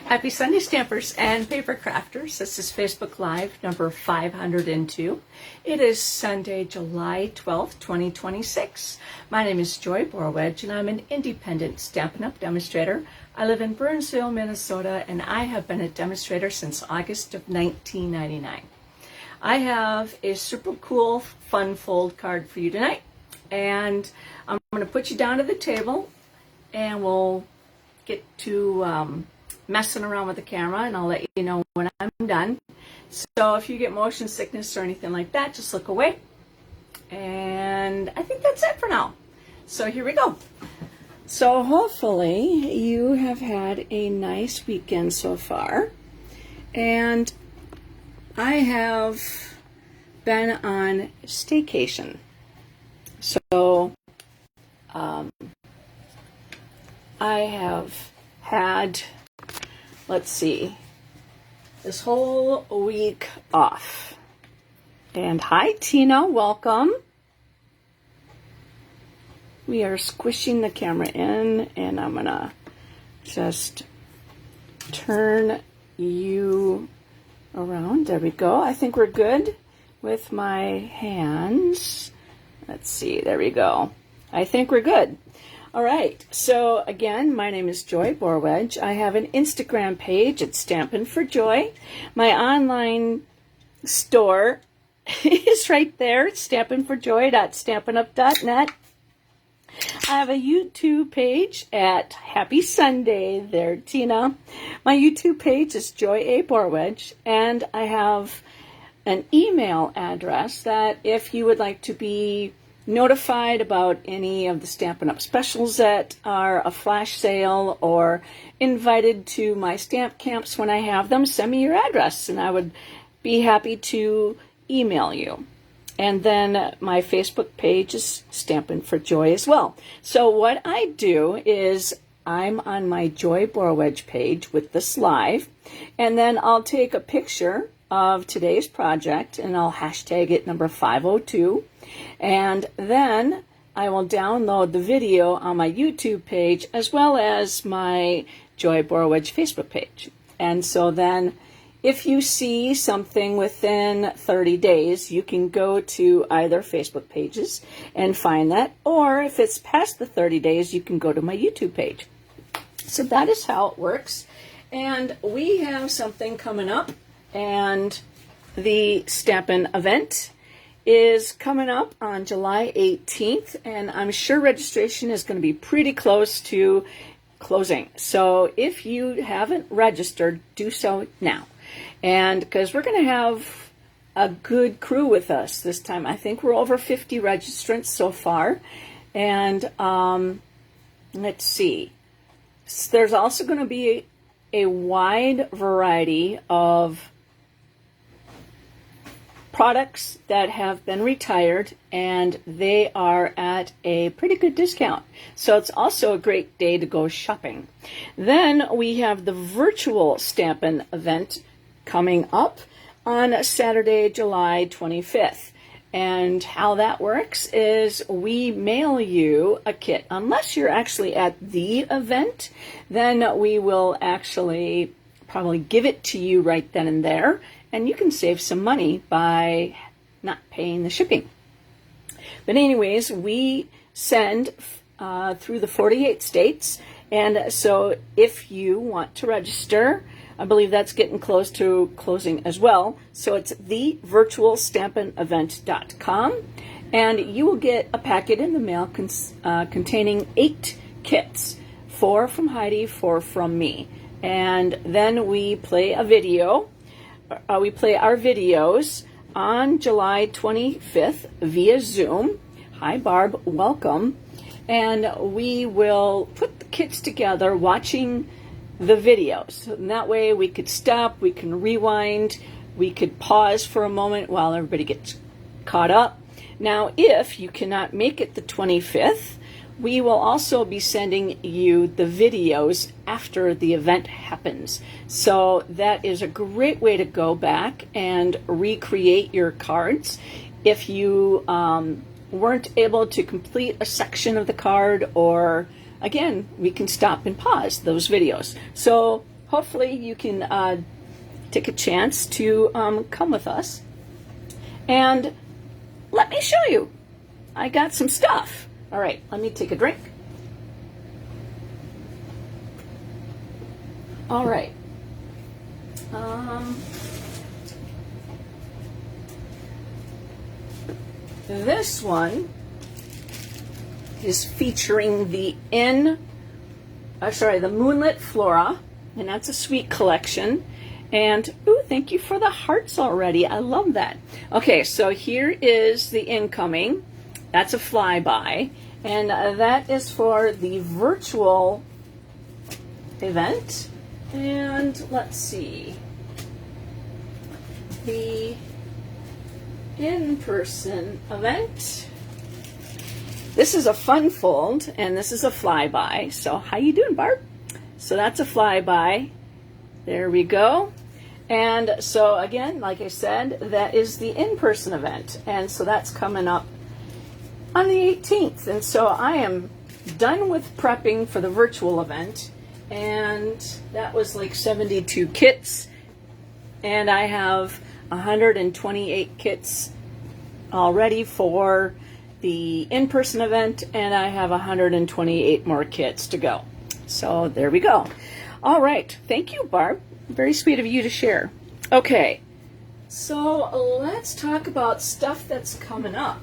Happy Sunday, Stampers and Paper Crafters. This is Facebook Live number 502. It is Sunday, July 12th, 2026. My name is Joy Borwedge, and I'm an independent Stampin' Up! Demonstrator. I live in Burnsville, Minnesota, and I have been a demonstrator since August of 1999. I have a super cool, fun fold card for you tonight, and I'm going to put you down to the table, and we'll get to messing around with the camera, and I'll let you know when I'm done. So if you get motion sickness or anything like that, just look away. And I think that's it for now. So here we go. So hopefully you have had a nice weekend so far. And I have been on staycation. So I have had, let's see, this whole week off. And hi, Tina, welcome. We are squishing the camera in, and I'm gonna just turn you around. There we go. I think we're good with my hands. Let's see, there we go. I think we're good. All right, so again, my name is Joy Borwedge. I have an Instagram page at Stampin' for Joy. My online store is right there, stampinforjoy.stampinup.net. I have a YouTube page at Happy Sunday there, Tina. My YouTube page is Joy A. Borwedge, and I have an email address that if you would like to be notified about any of the Stampin' Up! Specials that are a flash sale or invited to my stamp camps when I have them, send me your address and I would be happy to email you. And then my Facebook page is Stampin' for Joy as well. So what I do is I'm on my Joy Borwedge page with this live, and then I'll take a picture of today's project and I'll hashtag it number 502, and then I will download the video on my YouTube page as well as my Joy Borwedge Facebook page. And so then if you see something within 30 days, you can go to either Facebook pages and find that, or if it's past the 30 days, you can go to my YouTube page. So that is how it works. And we have something coming up, and the Stampin' event is coming up on July 18th, and I'm sure registration is going to be pretty close to closing. So if you haven't registered, do so now. And because we're going to have a good crew with us this time. I think we're over 50 registrants so far. And let's see. There's also going to be a wide variety of products that have been retired, and they are at a pretty good discount. So it's also a great day to go shopping. Then we have the virtual Stampin' event coming up on Saturday, July 25th. And how that works is we mail you a kit. Unless you're actually at the event, then we will actually probably give it to you right then and there, and you can save some money by not paying the shipping. But anyways, we send through the 48 states, and so if you want to register, I believe that's getting close to closing as well. So it's thevirtualstampinevent.com, and you will get a packet in the mail containing 8 kits, 4 from Heidi, 4 from me. And then we play a video. We play our videos on July 25th via Zoom. Hi, Barb, welcome. And we will put the kits together watching the videos. And that way we could stop, we can rewind, we could pause for a moment while everybody gets caught up. Now, if you cannot make it the 25th, we will also be sending you the videos after the event happens. So that is a great way to go back and recreate your cards. If you weren't able to complete a section of the card, or again, we can stop and pause those videos. So hopefully you can take a chance to come with us and let me show you. I got some stuff. All right, let me take a drink. All right. This one is featuring the Moonlit Flora, and that's a sweet collection. And ooh, thank you for the hearts already. I love that. Okay, so here is the incoming. That's a flyby, and that is for the virtual event. And let's see, the in-person event. This is a fun fold, and this is a flyby. So how you doing, Barb? So that's a flyby. There we go. And so again, like I said, that is the in-person event, and so that's coming up on the 18th. And so I am done with prepping for the virtual event, and that was like 72 kits, and I have 128 kits already for the in-person event, and I have 128 more kits to go. So there we go. All right, thank you, Barb. Very sweet of you to share. Okay, so let's talk about stuff that's coming up.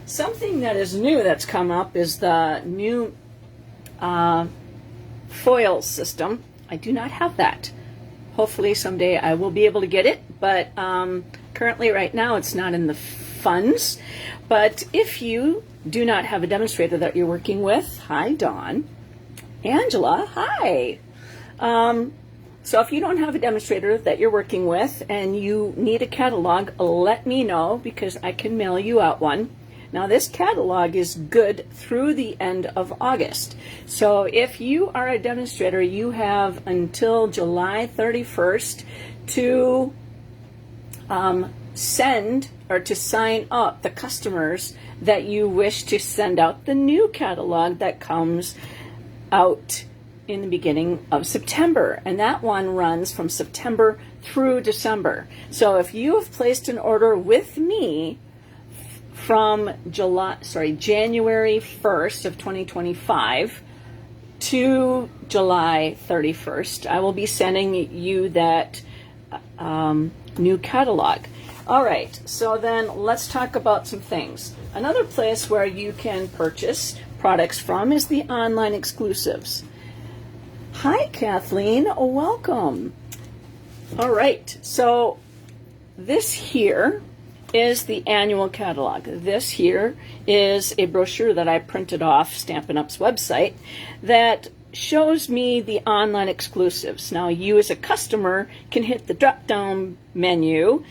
Something that is new that's come up is the new foil system. I do not have that. Hopefully someday I will be able to get it, but currently right now it's not in the funds. But if you do not have a demonstrator that you're working with, hi Dawn, Angela, hi. So if you don't have a demonstrator that you're working with and you need a catalog, let me know because I can mail you out one. Now this catalog is good through the end of August. So if you are a demonstrator, you have until July 31st to send or to sign up the customers that you wish to send out the new catalog that comes out in the beginning of September, and that one runs from September through December. So if you have placed an order with me from January 1st of 2025 to July 31st, I will be sending you that new catalog. All right, so then let's talk about some things. Another place where you can purchase products from is the online exclusives. Hi, Kathleen. Welcome. All right. So this here is the annual catalog. This here is a brochure that I printed off Stampin' Up's website that shows me the online exclusives. Now, you as a customer can hit the drop-down menu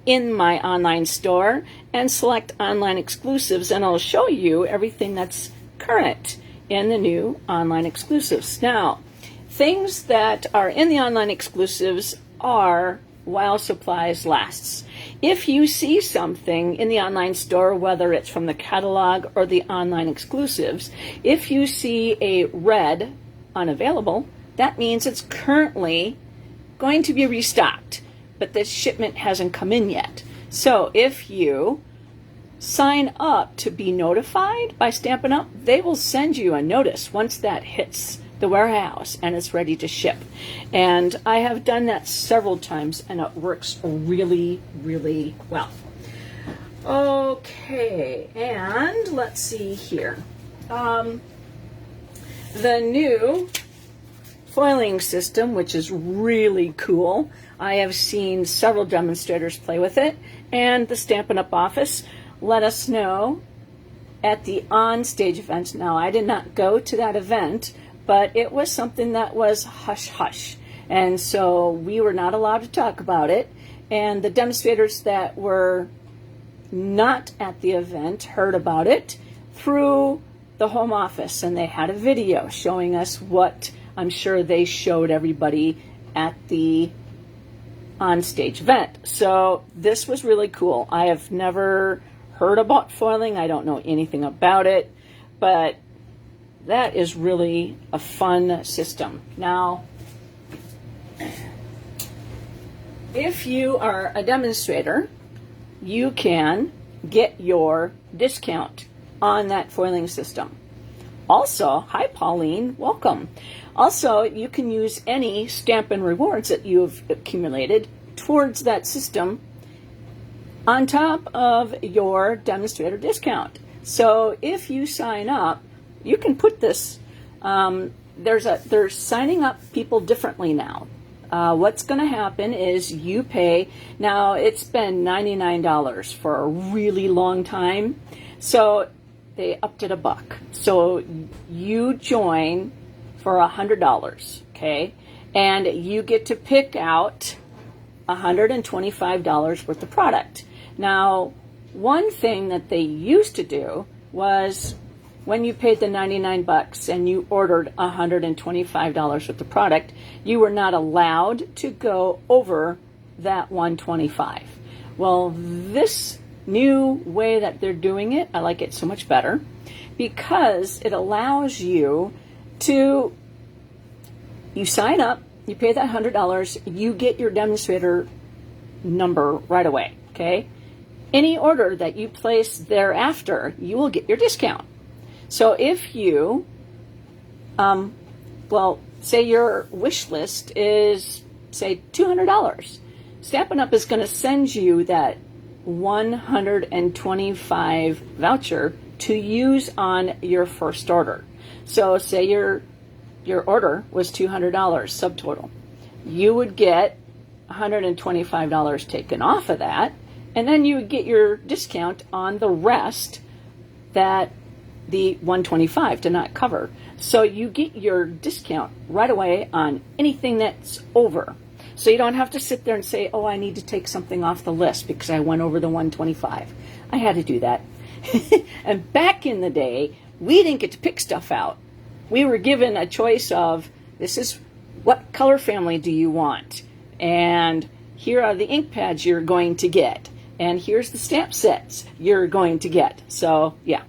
in my online store and select online exclusives, and I'll show you everything that's current in the new online exclusives. Now, things that are in the online exclusives are while supplies lasts. If you see something in the online store, whether it's from the catalog or the online exclusives, if you see a red unavailable, that means it's currently going to be restocked, but the shipment hasn't come in yet. So if you sign up to be notified by Stampin' Up, they will send you a notice once that hits the warehouse and it's ready to ship. And I have done that several times and it works really, really well. Okay, and let's see here. The new foiling system, which is really cool. I have seen several demonstrators play with it, and the Stampin' Up office let us know at the on-stage event. Now, I did not go to that event, but it was something that was hush-hush, and so we were not allowed to talk about it, and the demonstrators that were not at the event heard about it through the home office, and they had a video showing us what I'm sure they showed everybody at the on-stage event. So this was really cool. I have never heard about foiling. I don't know anything about it, but that is really a fun system. Now, if you are a demonstrator, you can get your discount on that foiling system. Also, hi Pauline, welcome. Also, you can use any Stampin' rewards that you've accumulated towards that system on top of your demonstrator discount. So if you sign up, you can put this, they're signing up people differently now. What's going to happen is you pay, now it's been $99 for a really long time, so they upped it $1. So you join for $100, okay, and you get to pick out $125 worth of product. Now, one thing that they used to do was when you paid the $99 and you ordered $125 worth of product, you were not allowed to go over that $125. Well, this new way that they're doing it, I like it so much better because it allows you to, you sign up, you pay that $100, you get your demonstrator number right away, okay? Any order that you place thereafter, you will get your discount. So if you, say your wish list is, say, $200, Stampin' Up! Is going to send you that $125 voucher to use on your first order. So say your order was $200 subtotal. You would get $125 taken off of that, and then you would get your discount on the rest that the $125 did not cover. So you get your discount right away on anything that's over. So you don't have to sit there and say, oh, I need to take something off the list because I went over the $125. I had to do that. And back in the day, we didn't get to pick stuff out. We were given a choice of, this is what color family do you want? And here are the ink pads you're going to get. And here's the stamp sets you're going to get. So, yeah.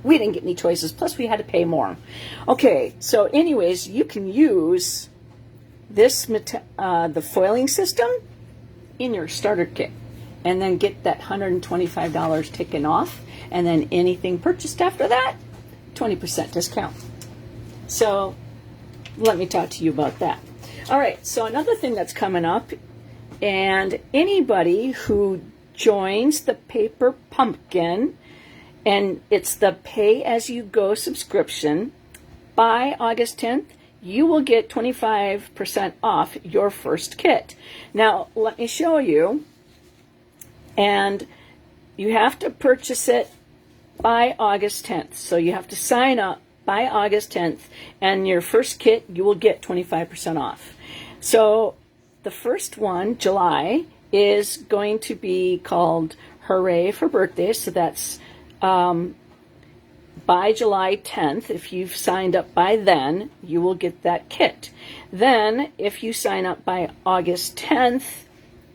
We didn't get any choices, plus we had to pay more. Okay, so anyways, you can use this, the foiling system in your starter kit, and then get that $125 taken off, and then anything purchased after that, 20% discount. So let me talk to you about that. All right, so another thing that's coming up, and anybody who joins the Paper Pumpkin, and it's the pay-as-you-go subscription, by August 10th, you will get 25% off your first kit. Now, let me show you, and you have to purchase it by August 10th. So you have to sign up by August 10th, and your first kit, you will get 25% off. So the first one, July, is going to be called Hooray for Birthdays. So that's by July 10th. If you've signed up by then, you will get that kit. Then, if you sign up by August 10th,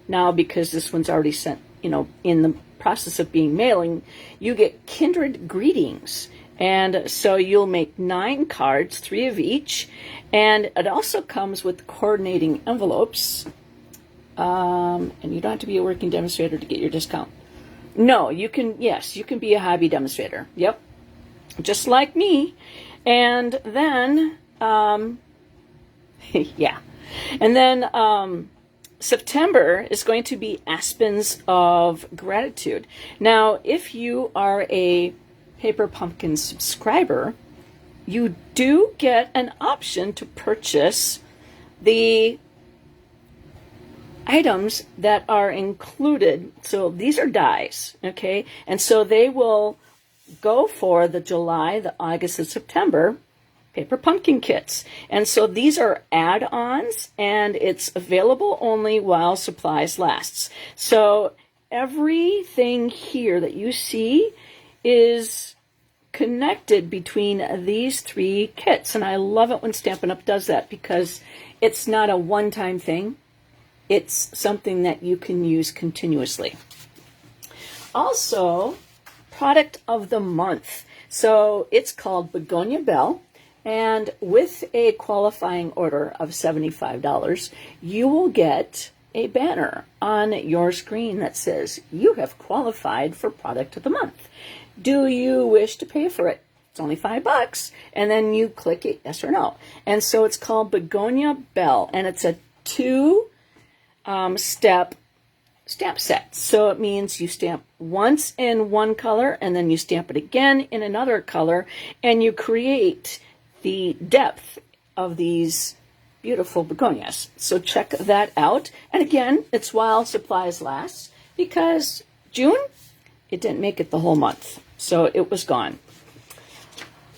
now because this one's already sent, in the process of being mailing, you get Kindred Greetings. And so you'll make 9 cards, 3 of each, and it also comes with coordinating envelopes. And you don't have to be a working demonstrator to get your discount. No, you can, yes, you can be a hobby demonstrator. Yep. Just like me. And then, yeah. And then September is going to be Aspens of Gratitude. Now, if you are a Paper Pumpkin subscriber, you do get an option to purchase the items that are included. So these are dies, okay? And so they will go for the July, the August, and September Paper Pumpkin kits. And so these are add-ons, and it's available only while supplies lasts. So everything here that you see is connected between these 3 kits. And I love it when Stampin' Up! Does that because it's not a one-time thing. It's something that you can use continuously. Also, product of the month. So it's called Begonia Bell. And with a qualifying order of $75, you will get a banner on your screen that says you have qualified for Product of the Month. Do you wish to pay for it? It's only $5. And then you click it, yes or no. And so it's called Begonia Bell, and it's a 2-step stamp set. So it means you stamp once in one color, and then you stamp it again in another color, and you create the depth of these beautiful begonias. So check that out. And again, it's while supplies last, because June, it didn't make it the whole month. So it was gone.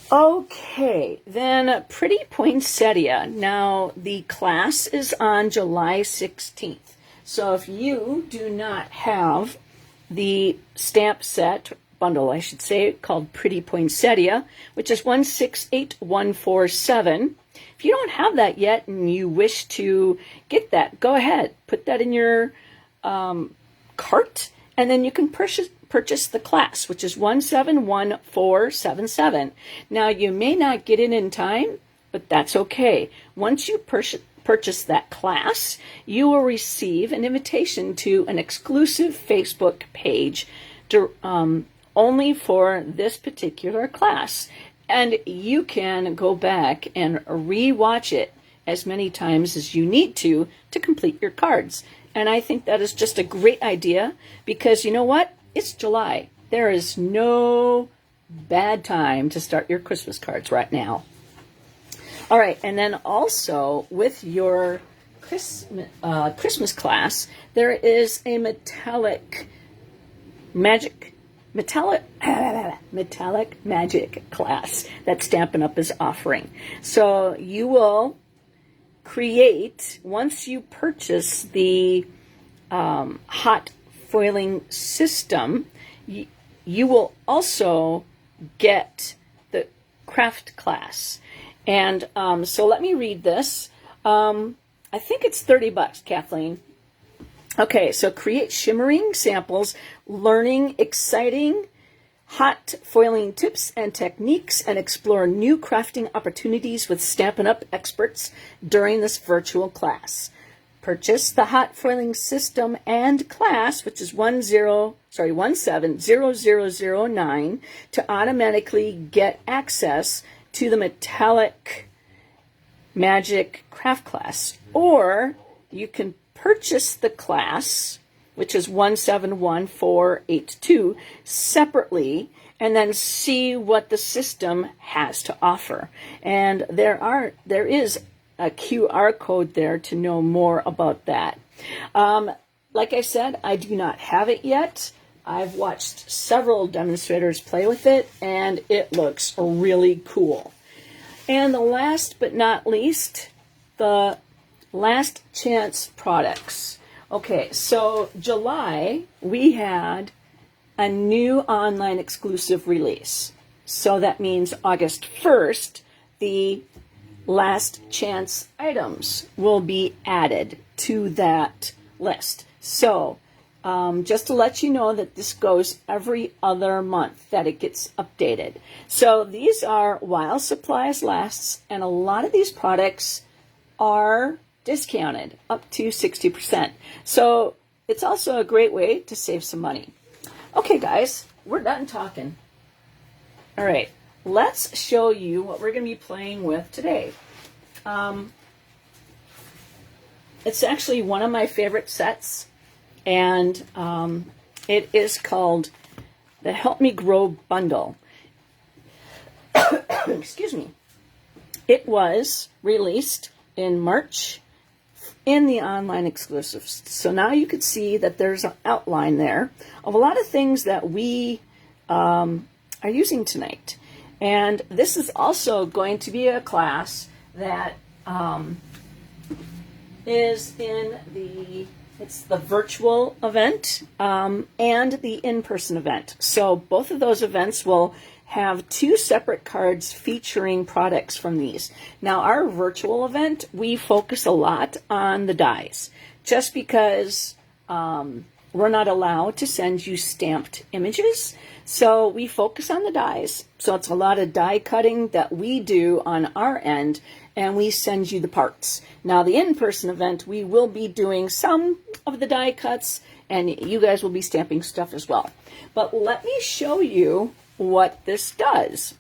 Okay, then Pretty Poinsettia. Now, the class is on July 16th. So if you do not have the stamp set, bundle I should say, called Pretty Poinsettia, which is 168147, if you don't have that yet and you wish to get that, go ahead, put that in your cart, and then you can purchase the class, which is 171477. Now, you may not get it in time, but that's okay. Once you purchase that class, you will receive an invitation to an exclusive Facebook page only for this particular class. And you can go back and re-watch it as many times as you need to complete your cards. And I think that is just a great idea, because you know what? It's July. There is no bad time to start your Christmas cards right now. All right, and then also with your Christmas class, there is a metallic magic class that Stampin' Up! Is offering. So you will create, once you purchase the hot foiling system, you will also get the craft class. And so let me read this. I think it's $30, Kathleen. Okay, so create shimmering samples, learning exciting hot foiling tips and techniques, and explore new crafting opportunities with Stampin' Up! Experts during this virtual class. Purchase the hot foiling system and class, which is 170009, to automatically get access to the metallic magic craft class. Or you can purchase the class, which is 171482, separately, and then see what the system has to offer. And there is a QR code there to know more about that. Like I said, I do not have it yet. I've watched several demonstrators play with it, and it looks really cool. And the last but not least, the last chance products. Okay, so July, we had a new online exclusive release. So that means August 1st, the last chance items will be added to that list. So just to let you know that this goes every other month, that it gets updated. So these are while supplies lasts, and a lot of these products are discounted up to 60%. So it's also a great way to save some money. Okay, guys, we're done talking. All right, let's show you what we're going to be playing with today. It's actually one of my favorite sets, and it is called the Help Me Grow Bundle. Excuse me. It was released in March in the online exclusives. So now you can see that there's an outline there of a lot of things that we are using tonight. And this is also going to be a class that is in it's the virtual event and the in-person event. So both of those events will have two separate cards featuring products from these. Now, our virtual event, we focus a lot on the dies, just because we're not allowed to send you stamped images. So we focus on the dies. So it's a lot of die cutting that we do on our end, and we send you the parts. Now, the in-person event, we will be doing some of the die cuts, and you guys will be stamping stuff as well. But let me show you what this does.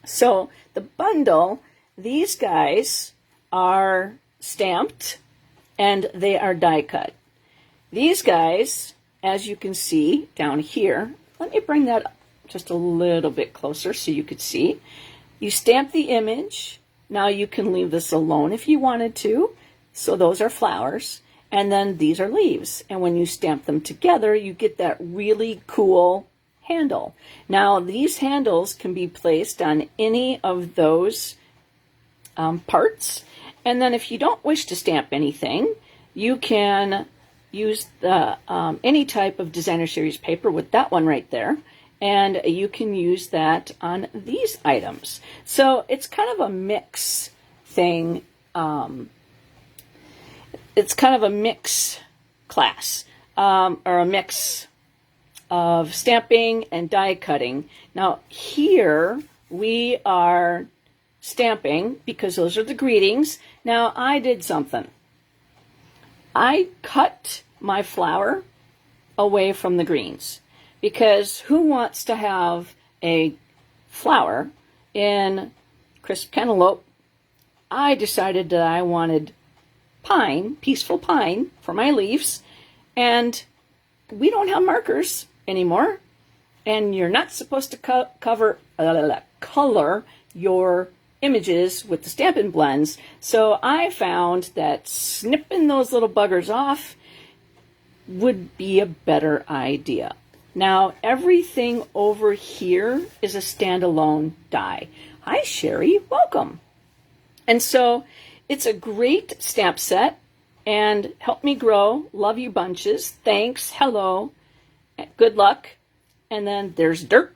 So the bundle, these guys are stamped and they are die cut. These guys, as you can see down here, let me bring that just a little bit closer so you could see. You stamp the image. Now you can leave this alone if you wanted to. So those are flowers, and then these are leaves. And when you stamp them together, you get that really cool handle. Now these handles can be placed on any of those parts. And then if you don't wish to stamp anything, you can use the any type of designer series paper with that one right there. And you can use that on these items. So it's kind of a mix thing. It's kind of a mix class, or a mix of stamping and die cutting. Now here we are stamping because those are the greetings. Now I did something. I cut my flower away from the greens. Because who wants to have a flower in crisp cantaloupe? I decided that I wanted pine, peaceful pine, for my leaves. And we don't have markers anymore. And you're not supposed to color your images with the Stampin' blends. So I found that snipping those little buggers off would be a better idea. Now, everything over here is a standalone die. Hi, Sherry. Welcome. And so it's a great stamp set. And help me grow. Love you bunches. Thanks. Hello. Good luck. And then there's dirt.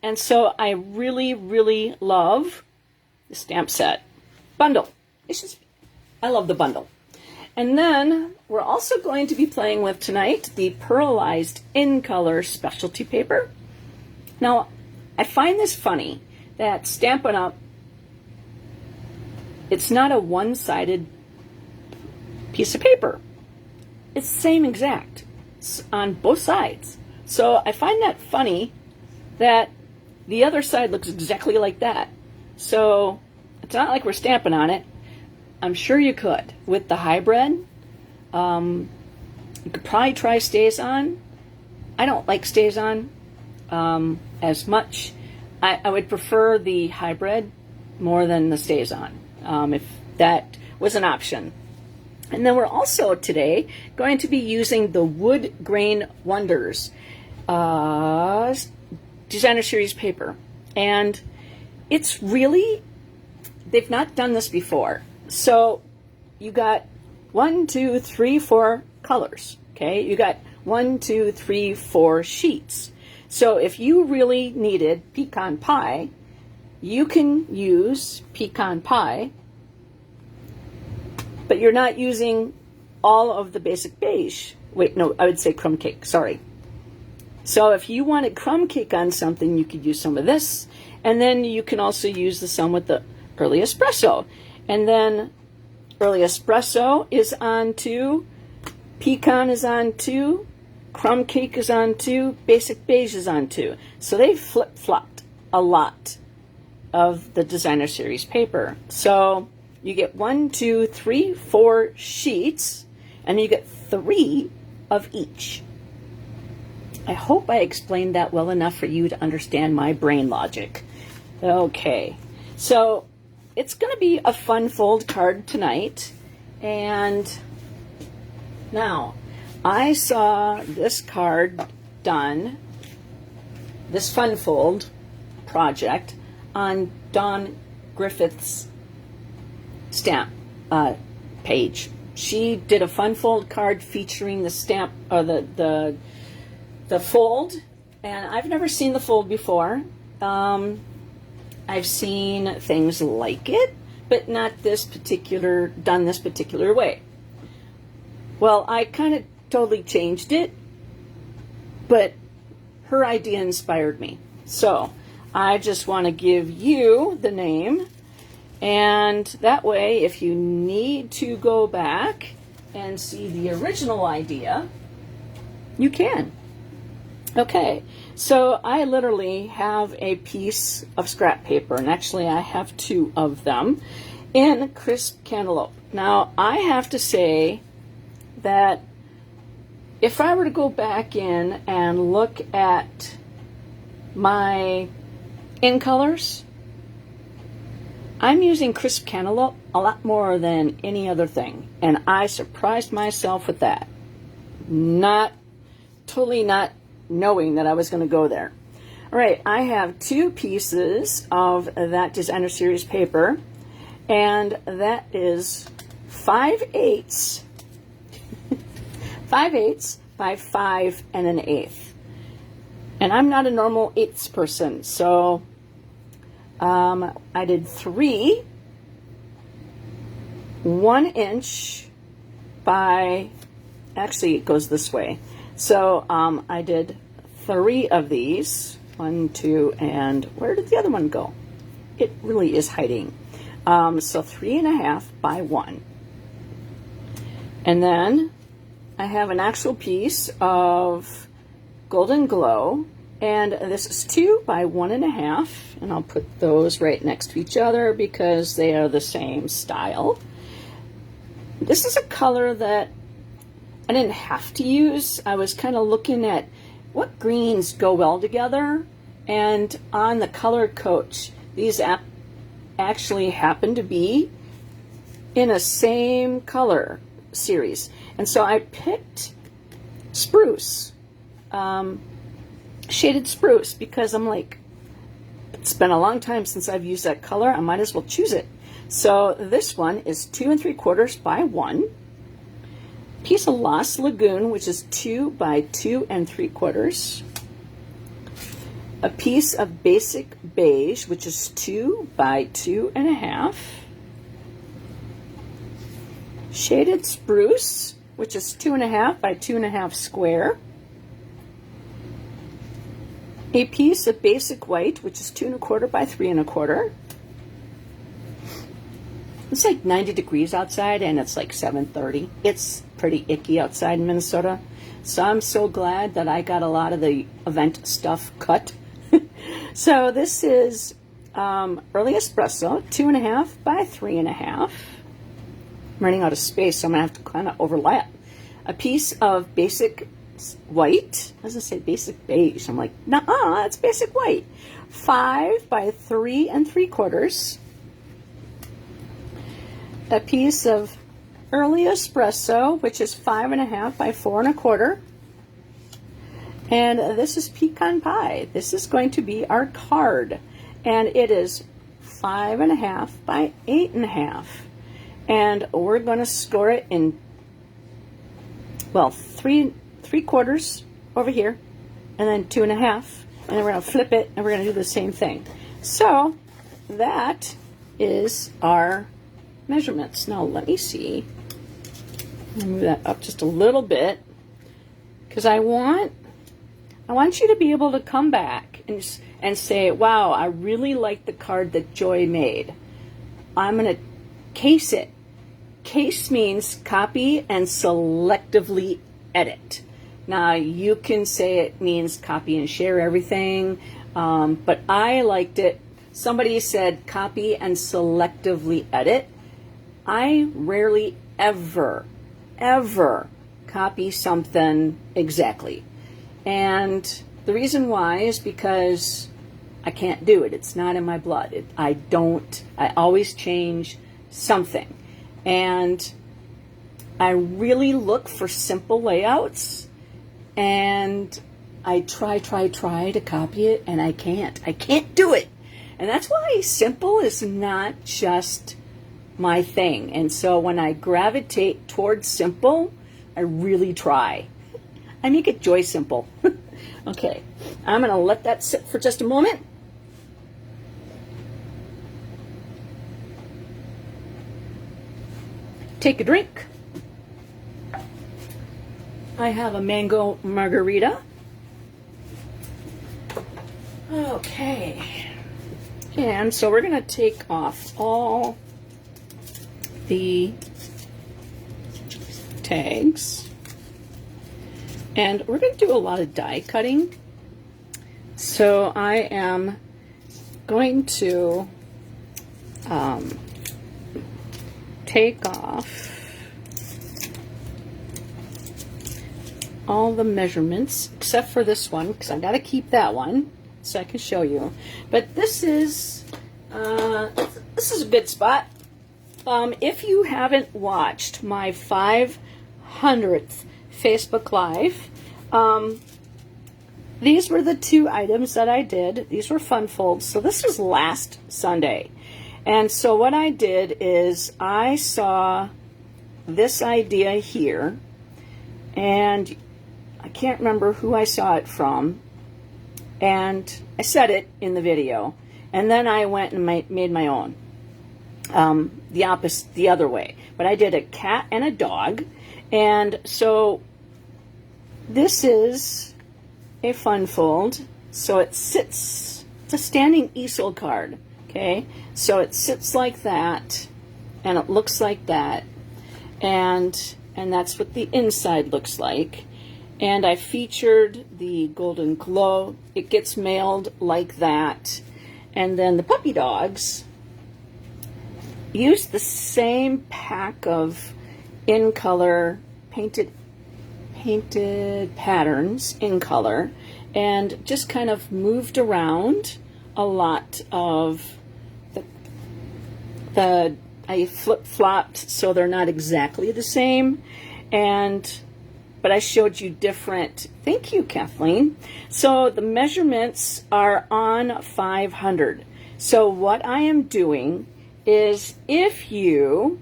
And so I really, really love the stamp set. Bundle. I love the bundle. And then we're also going to be playing with tonight the Pearlized In Color specialty paper. Now, I find this funny that Stampin' Up, it's not a one-sided piece of paper. It's the same exact on both sides. So I find that funny that the other side looks exactly like that. So it's not like we're stamping on it. I'm sure you could. With the hybrid, you could probably try Stays On. I don't like Stays On as much. I would prefer the hybrid more than the Stays On, if that was an option. And then we're also today going to be using the Wood Grain Wonders designer series paper. And it's really, they've not done this before. So you got 1, 2, 3, 4 colors. Okay, you got 1, 2, 3, 4 sheets. So if you really needed pecan pie, you can use pecan pie, but you're not using all of the basic beige. Wait, no, I would say crumb cake, sorry. So if you wanted crumb cake on something, you could use some of this. And then you can also use the some with the early espresso. And then early espresso is on 2, pecan is on 2, crumb cake is on 2, basic beige is on 2. So they flip-flopped a lot of the designer series paper. So you get 1, 2, 3, 4 sheets, and you get 3 of each. I hope I explained that well enough for you to understand my brain logic. Okay, so it's going to be a fun fold card tonight. And now, I saw this card done, this fun fold project, on Dawn Griffith's stamp page. She did a fun fold card featuring the stamp, or the fold, and I've never seen the fold before. I've seen things like it, but not this particular, done this particular way. Well, I kind of totally changed it, but her idea inspired me. So I just want to give you the name And that way, if you need to go back and see the original idea, you can. Okay, so I literally have a piece of scrap paper, and actually I have 2 of them in crisp cantaloupe. Now, I have to say that if I were to go back in and look at my in colors, I'm using crisp cantaloupe a lot more than any other thing, and I surprised myself with that. Totally not knowing that I was going to go there. All right, I have 2 pieces of that Designer Series paper, and that is 5/8 5/8 by 5 1/8. And I'm not a normal 8ths person, so I did 3 1-inch by, actually it goes this way. So I did 3 of these. 1, 2, and where did the other one go? It really is hiding. So 3.5 by 1. And then I have an actual piece of Golden Glow, and this is 2 by 1.5, and I'll put those right next to each other because they are the same style. This is a color that I didn't have to use. I was kind of looking at what greens go well together, and on the Color Coach, these actually happen to be in a same color series. And so I picked spruce, shaded spruce, because I'm like, it's been a long time since I've used that color. I might as well choose it. So this one is 2 3/4 by 1. Piece of Lost Lagoon, which is 2 by 2 3/4. A piece of Basic Beige, which is 2 by 2.5. Shaded Spruce, which is 2.5 by 2.5 square. A piece of Basic White, which is 2 1/4 by 3 1/4. It's like 90 degrees outside, and it's like 7:30. It's pretty icky outside in Minnesota, so I'm so glad that I got a lot of the event stuff cut. So this is Early Espresso, 2.5 by 3.5. I'm running out of space, so I'm gonna have to kind of overlap. A piece of Basic White. I was gonna say Basic Beige. I'm like, nuh-uh, it's Basic White. 5 by 3 3/4. A piece of Early Espresso, which is 5.5 by 4 1/4. And this is Pecan Pie. This is going to be our card, and it is 5.5 by 8.5. And we're going to score it in, well, 3 3/4 over here, and then 2.5, and then we're going to flip it, and we're going to do the same thing. So that is our measurements. Now let me see. Move that up just a little bit, because I want you to be able to come back and say, wow, I really like the card that Joy made. I'm going to case it. Case means copy and selectively edit. Now, you can say it means copy and share everything, but I liked it. Somebody said copy and selectively edit. I rarely ever copy something exactly. And the reason why is because I can't do it. It's not in my blood. I always change something. And I really look for simple layouts, and I try to copy it, and I can't do it. And that's why simple is not just my thing. And so when I gravitate towards simple, I really try. I make it Joy Simple. Okay, I'm going to let that sit for just a moment. Take a drink. I have a mango margarita. Okay. And so we're going to take off all the tags. And we're going to do a lot of die cutting. So I am going to take off all the measurements except for this one, because I got to keep that one so I can show you. But this is a good spot. If you haven't watched my 500th Facebook Live, these were the two items that I did. These were fun folds. So this was last Sunday. And so what I did is I saw this idea here, and I can't remember who I saw it from, and I said it in the video, and then I went and made my own, the other way. But I did a cat and a dog, and so this is a fun fold. So it sits, it's a standing easel card, okay? So it sits like that, and it looks like that, and that's what the inside looks like. And I featured the golden glow. It gets mailed like that. And then the puppy dogs use the same pack of in color painted patterns in color, and just kind of moved around a lot of I flip-flopped so they're not exactly the same, but I showed you different. Thank you, Kathleen. So the measurements are on 500. So what I am doing is, if you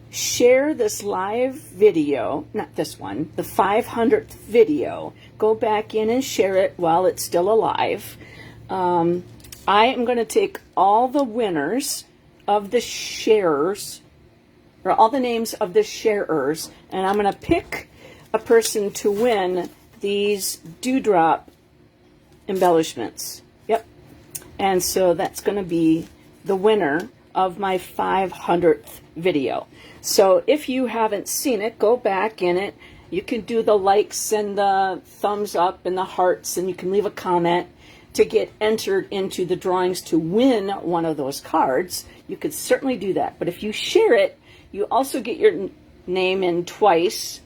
share this live video, not this one, the 500th video, go back in and share it while it's still alive. I am going to take all the winners of the sharers, or all the names of the sharers, and I'm going to pick a person to win these dewdrop embellishments. Yep. And so that's going to be the winner of my 500th video. So if you haven't seen it, go back in it. You can do the likes and the thumbs up and the hearts, and you can leave a comment to get entered into the drawings to win one of those cards. You could certainly do that. But if you share it, you also get your name in twice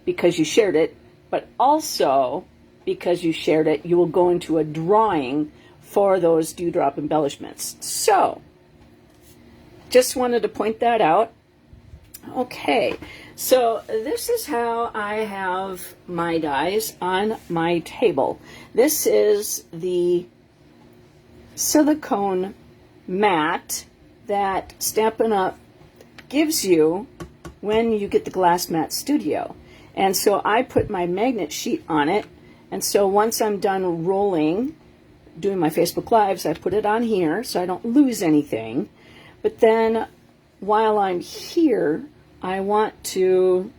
because you shared it, but also because you shared it, you will go into a drawing for those dewdrop embellishments. So, just wanted to point that out. Okay, so this is how I have my dies on my table. This is the silicone mat that Stampin' Up! Gives you when you get the Glass Mat Studio. And so I put my magnet sheet on it, and so once I'm done rolling, doing my Facebook Lives, I put it on here so I don't lose anything. But then while I'm here, I want to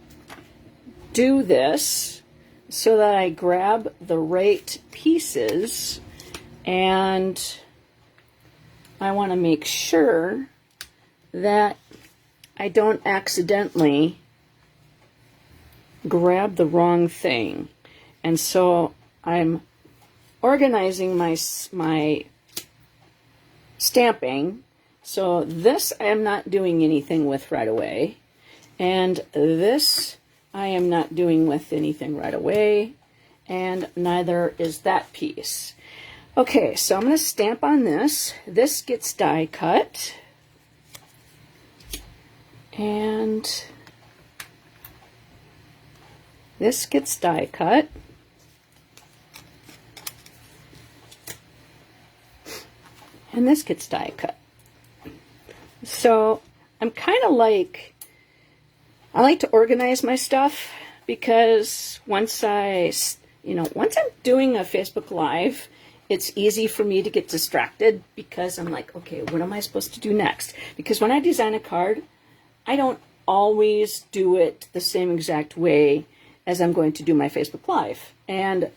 do this so that I grab the right pieces, and I want to make sure that I don't accidentally grab the wrong thing. And so I'm organizing my stamping. So this I am not doing anything with right away, and this I am not doing with anything right away, and neither is that piece. Okay, so I'm going to stamp on this. This gets die cut, and this gets die cut. And this gets die cut. So I'm kind of like, I like to organize my stuff, because once I'm doing a Facebook Live, it's easy for me to get distracted, because I'm like, okay, what am I supposed to do next? Because when I design a card, I don't always do it the same exact way as I'm going to do my Facebook Live. And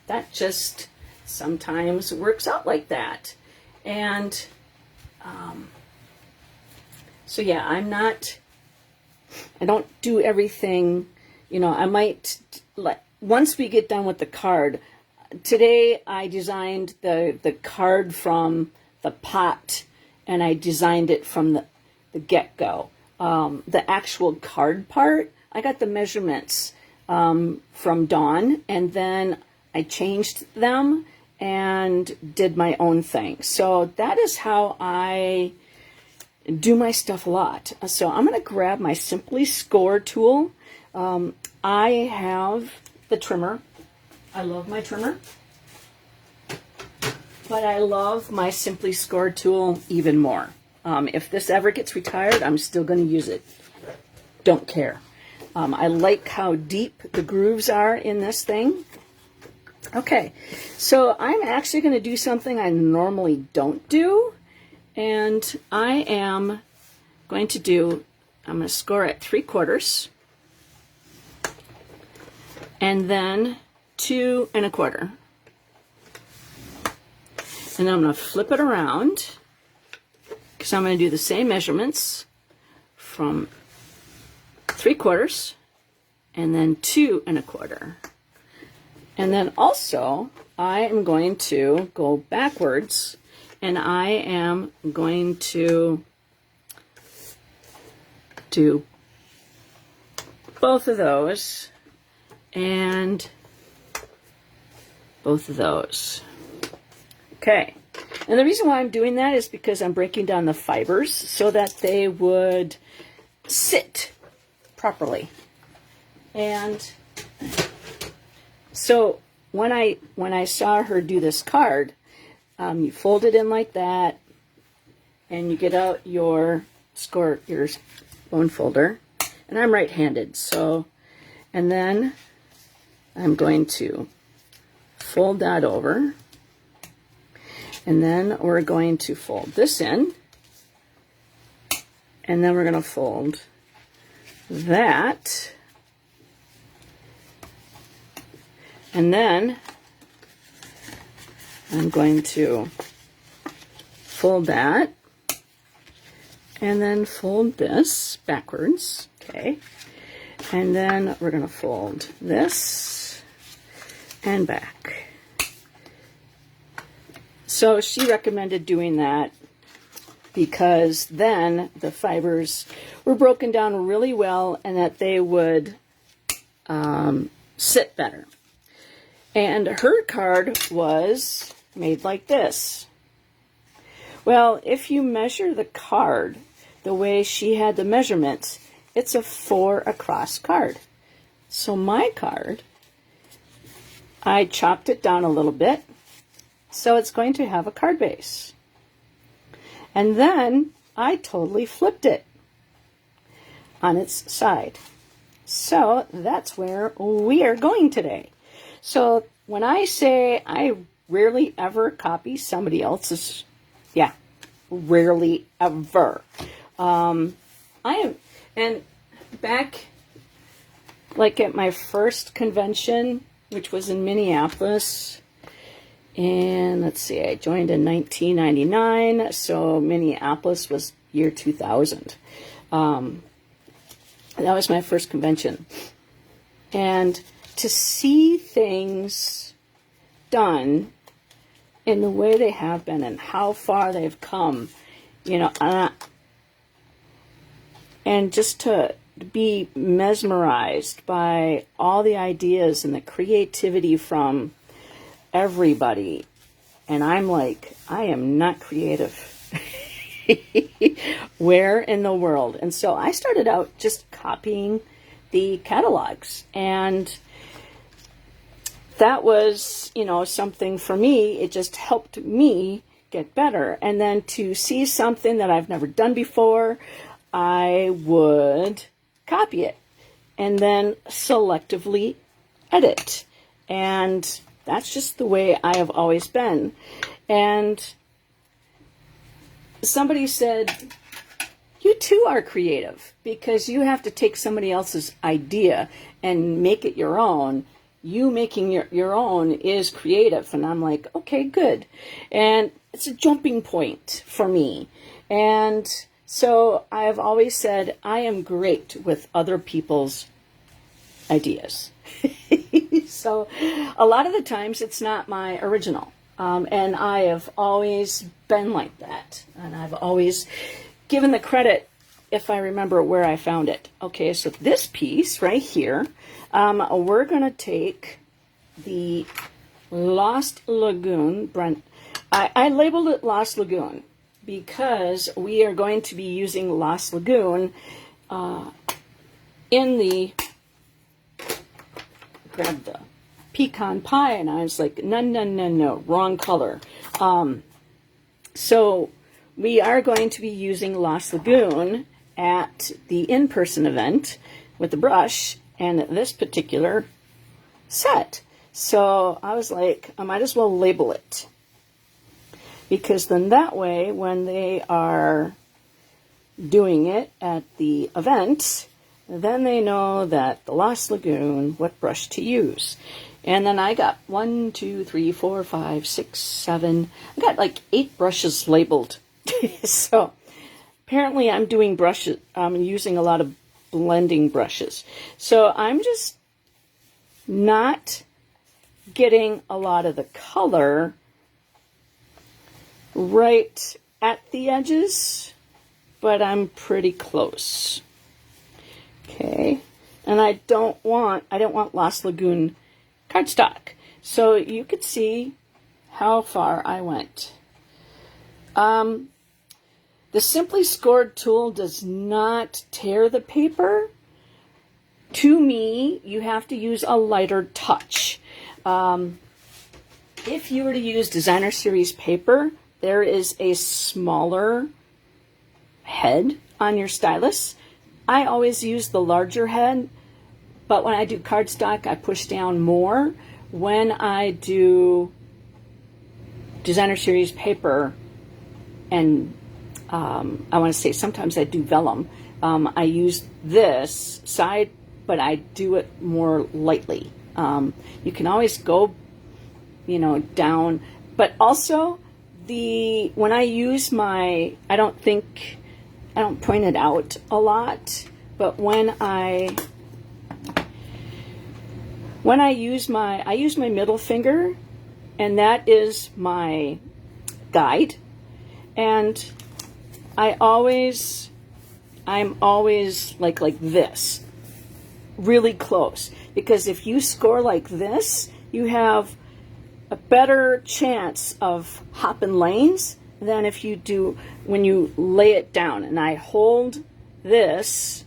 that just sometimes works out like that. And so yeah, I don't do everything, you know. I might, once we get done with the card, today I designed the card from the pot, and I designed it from the get-go. The actual card part, I got the measurements from Dawn, and then I changed them and did my own thing. So that is how I do my stuff a lot. So I'm going to grab my Simply Score tool. I have the trimmer. I love my trimmer. But I love my Simply Score tool even more. If this ever gets retired, I'm still going to use it. Don't care. I like how deep the grooves are in this thing. Okay, so I'm actually going to do something I normally don't do. And I am going to I'm going to score at 3/4. And then 2 1/4. And then I'm going to flip it around, because I'm going to do the same measurements from 3/4 and then 2 1/4. And then also I am going to go backwards, and I am going to do both of those and both of those. Okay, and the reason why I'm doing that is because I'm breaking down the fibers so that they would sit properly. And so when I saw her do this card, you fold it in like that, and you get out your bone folder, and I'm right-handed, so, and then I'm going to fold that over. And then we're going to fold this in, and then we're going to fold that, and then I'm going to fold that, and then fold this backwards, okay, and then we're going to fold this and back. So she recommended doing that because then the fibers were broken down really well, and that they would sit better. And her card was made like this. Well, if you measure the card the way she had the measurements, it's a 4 across card. So my card, I chopped it down a little bit, so it's going to have a card base. And then I totally flipped it on its side. So that's where we are going today. So when I say I rarely ever copy somebody else's, yeah, rarely ever. I am, and back like at my first convention, which was in Minneapolis, and let's see, I joined in 1999, so Minneapolis was year 2000. That was my first convention. And to see things done in the way they have been and how far they've come, you know, and just to be mesmerized by all the ideas and the creativity from everybody. And I'm like, I am not creative. Where in the world? And so I started out just copying the catalogs, and that was, you know, something for me. It just helped me get better. And then to see something that I've never done before, I would copy it and then selectively edit. And that's just the way I have always been. And somebody said, you too are creative, because you have to take somebody else's idea and make it your own. you making your own is creative. And I'm like, okay, good. And it's a jumping point for me. And so I've always said I am great with other people's ideas. So a lot of the times it's not my original. And I have always been like that. And I've always given the credit if I remember where I found it. Okay, so this piece right here, we're going to take the Lost Lagoon. I labeled it Lost Lagoon because we are going to be using Lost Lagoon in the, grab the pecan pie, and I was like, no, wrong color. So we are going to be using Lost Lagoon at the in-person event with the brush and this particular set. So I was like, I might as well label it, because then that way when they are doing it at the event, then they know that the Lost Lagoon, what brush to use. And then I got 1, 2, 3, 4, 5, 6, 7. I got like 8 brushes labeled. So apparently I'm doing brushes. I'm using a lot of blending brushes. So I'm just not getting a lot of the color right at the edges, but I'm pretty close. Okay, and I don't want Lost Lagoon cardstock. So you could see how far I went. The Simply Scored tool does not tear the paper. To me, you have to use a lighter touch. If you were to use Designer Series paper, there is a smaller head on your stylus. I always use the larger head, but when I do cardstock, I push down more. When I do Designer Series paper, and I want to say sometimes I do vellum, I use this side, but I do it more lightly. You can always go, down, but also when I use my, I don't point it out a lot, but when I use my middle finger, and that is my guide, and I'm always like this, really close, because if you score like this, you have a better chance of hopping lanes than if you do when you lay it down. And I hold this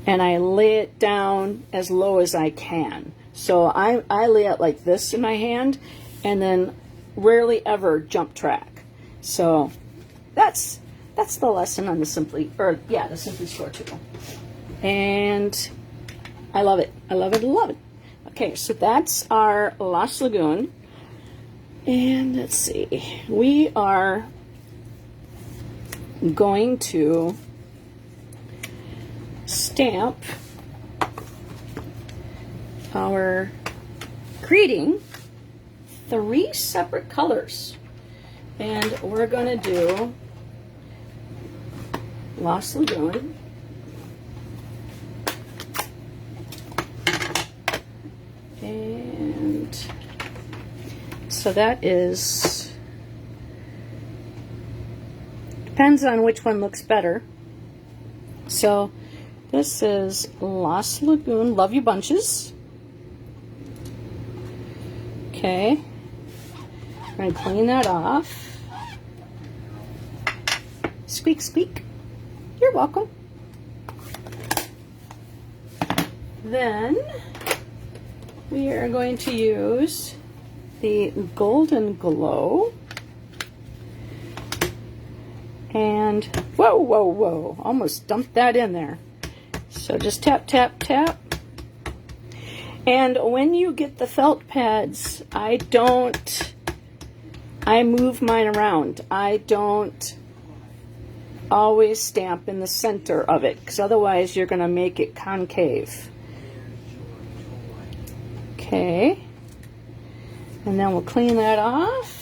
and I lay it down as low as I can. So I lay it like this in my hand, and then rarely ever jump track. So that's the lesson on the Simply Score tool. And I love it. I love it. I love it. Okay, so that's our Lost Lagoon. And let's see. We are going to stamp our greeting 3 separate colors. And we're going to do Lost Lagoon, and so that is, depends on which one looks better. So this is Lost Lagoon, Love You Bunches. Okay, I'm going to clean that off. Squeak, squeak. You're welcome. Then we are going to use the Golden Glow. And whoa, almost dumped that in there. So just tap, tap, tap. And when you get the felt pads, I move mine around. I don't always stamp in the center of it, because otherwise you're going to make it concave. Okay. And then we'll clean that off.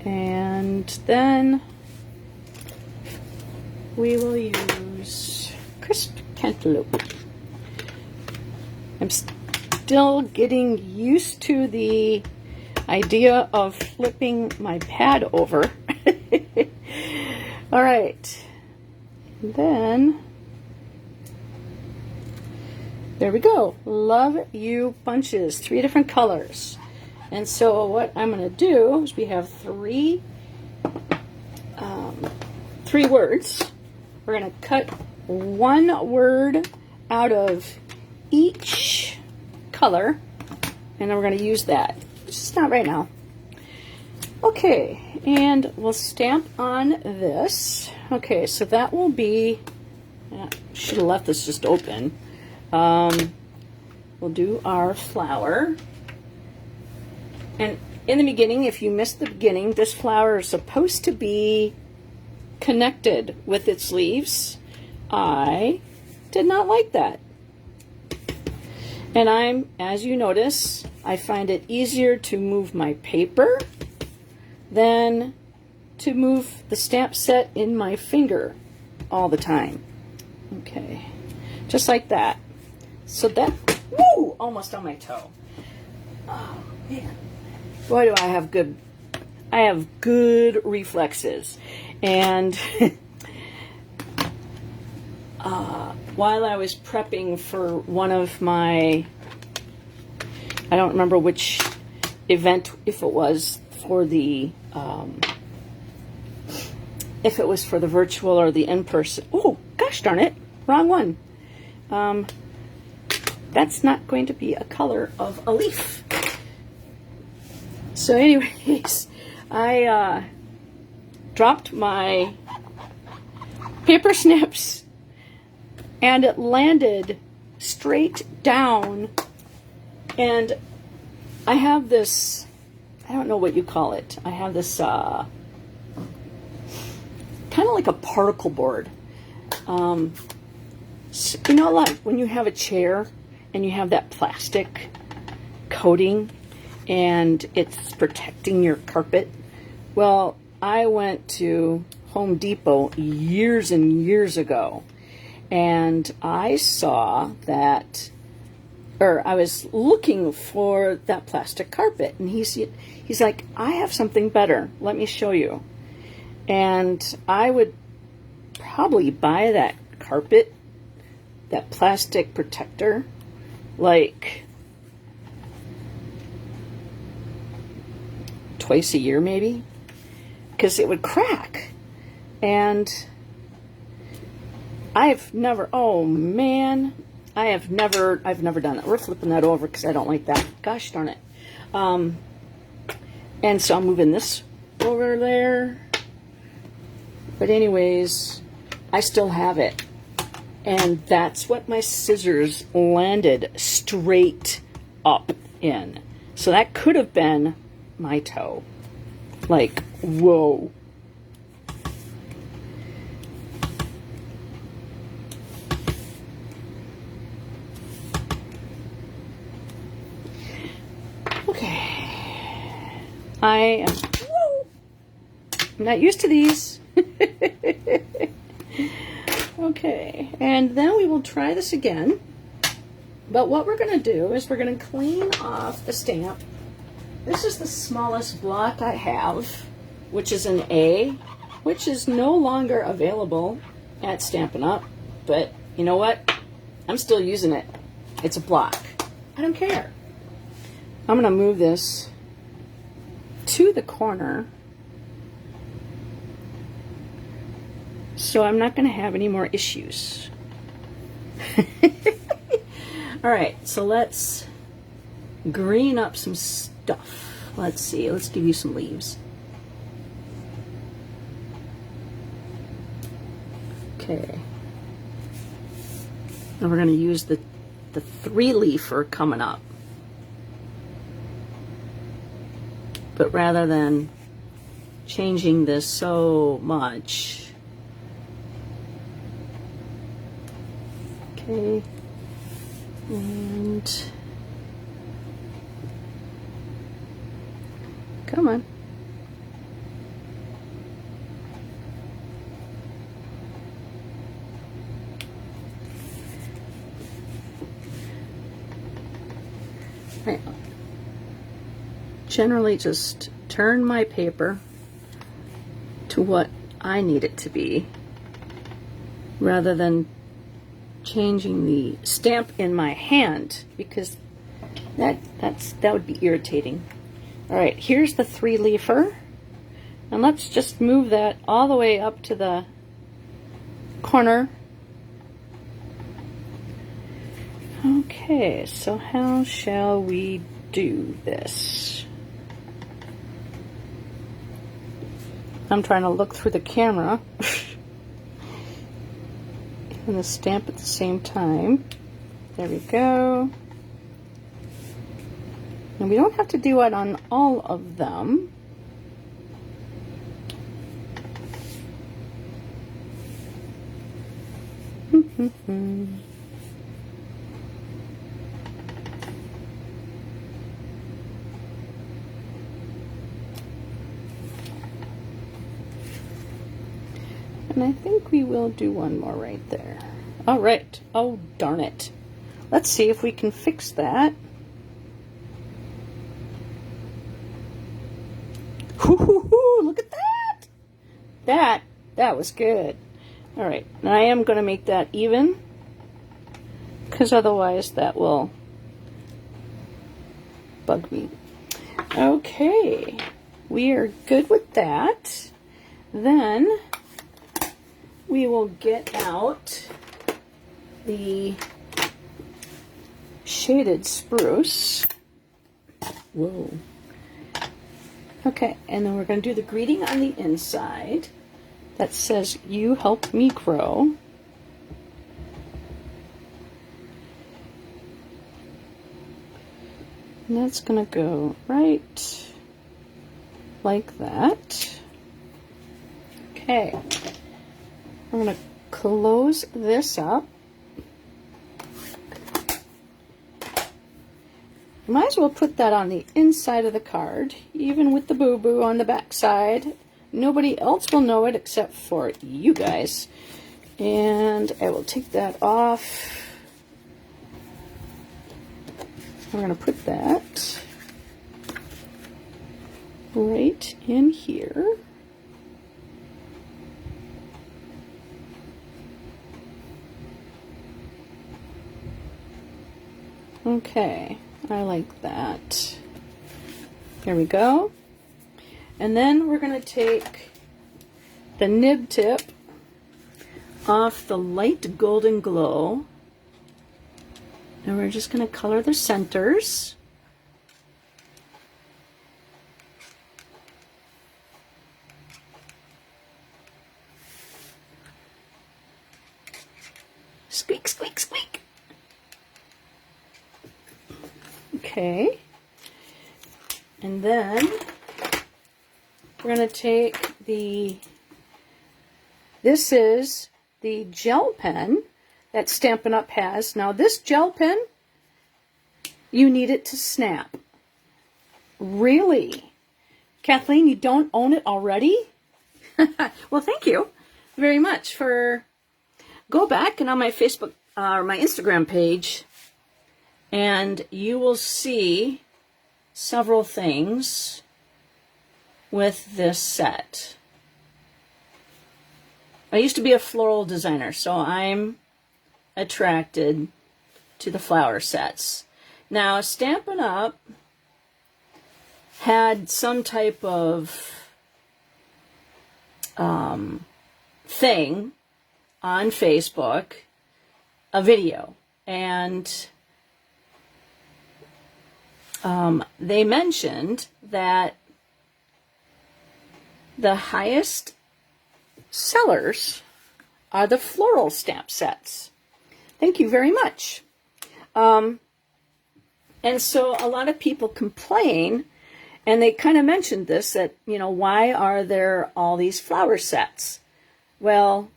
And then we will use crisp cantaloupe. I'm still getting used to the idea of flipping my pad over. All right. And then there we go. Love You bunches, 3 different colors. And so what I'm going to do is we have three words. We're going to cut 1 word out of each color, and then we're going to use that. Just not right now. Okay, and we'll stamp on this. Okay, so that will be, should have left this just open. We'll do our flower. And in the beginning, if you missed the beginning, this flower is supposed to be connected with its leaves. I did not like that. And as you notice, I find it easier to move my paper than to move the stamp set in my finger all the time. Okay, just like that. So that, woo, almost on my toe. Oh, man. Boy, do I have good reflexes. And while I was prepping for one of my, I don't remember which event, if it was for the virtual or the in-person. Oh, gosh darn it, wrong one. That's not going to be a color of a leaf. So anyways, I dropped my paper snips and it landed straight down, and I have this, I don't know what you call it. I have this kind of like a particle board. So, you know, like when you have a chair and you have that plastic coating and it's protecting your carpet. Well, I went to Home Depot years and years ago, and I saw that, or I was looking for that plastic carpet, and he's like, I have something better. Let me show you. And I would probably buy that carpet, that plastic protector, like twice a year maybe, because it would crack. And I've never done it. We're flipping that over because I don't like that. Gosh darn it. And so I'm moving this over there. But anyways, I still have it. And that's what my scissors landed straight up in. So that could have been my toe. Like, whoa. Okay. I'm not used to these. Okay, and then we will try this again. But what we're going to do is we're going to clean off the stamp. This is the smallest block I have, which is an A, which is no longer available at Stampin' Up. But you know what? I'm still using it. It's a block. I don't care. I'm going to move this to the corner, so I'm not going to have any more issues. All right, so let's green up some stuff. Let's see, let's give you some leaves. Okay. And we're going to use the 3-leafer coming up. But rather than changing this so much, Okay. And come on. I generally just turn my paper to what I need it to be rather than changing the stamp in my hand, because that would be irritating. All right, here's the 3-leafer, and let's just move that all the way up to the corner. Okay, so how shall we do this? I'm trying to look through the camera and the stamp at the same time. There we go. And we don't have to do it on all of them. And I think we will do one more right there. All right. Oh, darn it. Let's see if we can fix that. Hoo-hoo-hoo, look at that. That was good. All right. Now I am going to make that even, because otherwise that will bug me. Okay. We are good with that. Then we will get out the shaded spruce. Whoa. Okay, and then we're going to do the greeting on the inside that says, "You helped me grow." And that's going to go right like that. Okay. I'm going to close this up. You might as well put that on the inside of the card, even with the boo-boo on the back side. Nobody else will know it except for you guys. And I will take that off. I'm going to put that right in here. Okay, I like that. There we go. And then we're going to take the nib tip off the light golden glow, and we're just going to color the centers. Squeak, squeak, squeak. Okay. And then we're going to take this is the gel pen that Stampin' Up! Has. Now this gel pen, you need it to snap. Really? Kathleen, you don't own it already? Well, thank you very much for... Go back and on my Facebook or my Instagram page, and you will see several things with this set. I used to be a floral designer, so I'm attracted to the flower sets. Now, Stampin' Up! Had some type of thing on Facebook, a video, and they mentioned that the highest sellers are the floral stamp sets. Thank you very much. And so a lot of people complain, and they kind of mentioned this, that, you know, why are there all these flower sets? Well,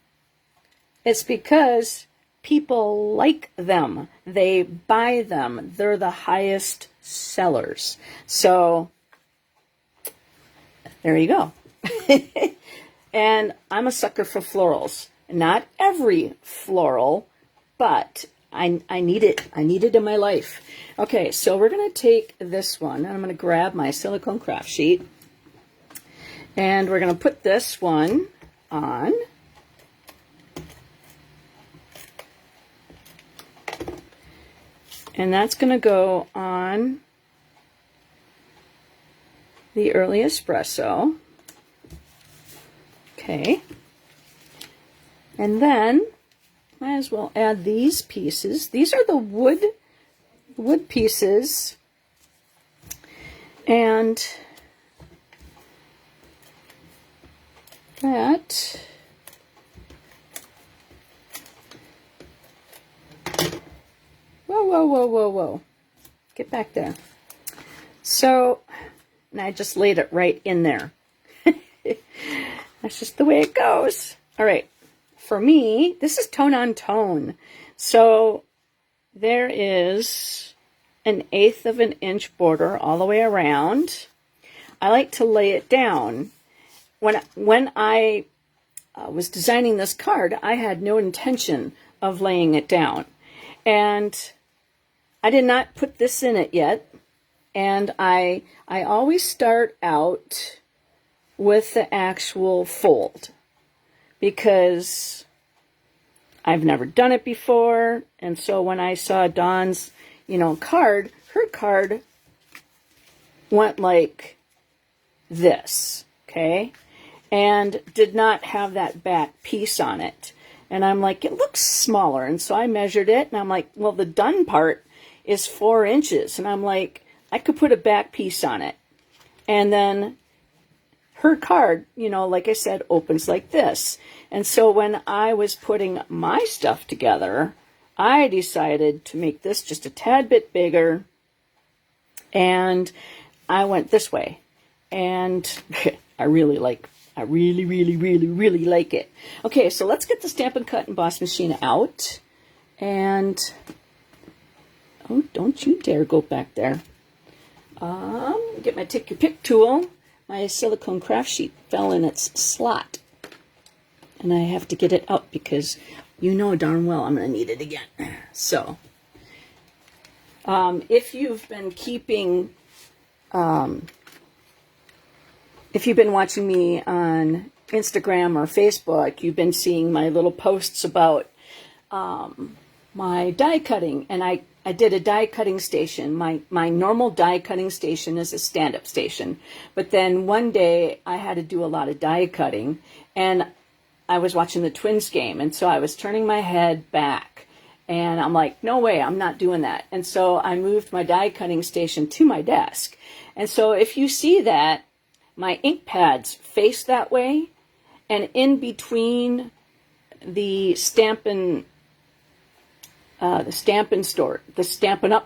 it's because People like them. They buy them. They're the highest sellers. So there you go. And I'm a sucker for florals. Not every floral, but I need it. I need it in my life. Okay, so we're going to take this one, and I'm going to grab my silicone craft sheet, and we're going to put this one on. And that's going to go on the early espresso. Okay. And then might as well add these pieces. These are the wood pieces. And that whoa. Get back there. So, and I just laid it right in there. That's just the way it goes. All right. For me, this is tone on tone. So there is 1/8 of an inch border all the way around. I like to lay it down. When I was designing this card, I had no intention of laying it down. And I did not put this in it yet. And I always start out with the actual fold, because I've never done it before. And so when I saw Dawn's, card, her card went like this, okay? And did not have that back piece on it. And I'm like, it looks smaller. And so I measured it, and I'm like, well, the done part is 4 inches. And I'm like, I could put a back piece on it. And then her card, like I said, opens like this. And so when I was putting my stuff together, I decided to make this just a tad bit bigger. And I went this way. And I really like it. Okay, so let's get the Stampin' Cut and Emboss machine out. And, oh, don't you dare go back there. Get my Take Your Pick tool. My silicone craft sheet fell in its slot. And I have to get it out because you know darn well I'm going to need it again. So, if you've been keeping, if you've been watching me on Instagram or Facebook, you've been seeing my little posts about my die cutting. And I did a die cutting station. My normal die cutting station is a stand-up station. But then one day I had to do a lot of die cutting, and I was watching the Twins game. And so I was turning my head back, and I'm like, no way, I'm not doing that. And so I moved my die cutting station to my desk. And so if you see that, my ink pads face that way, and in between the Stampin' Up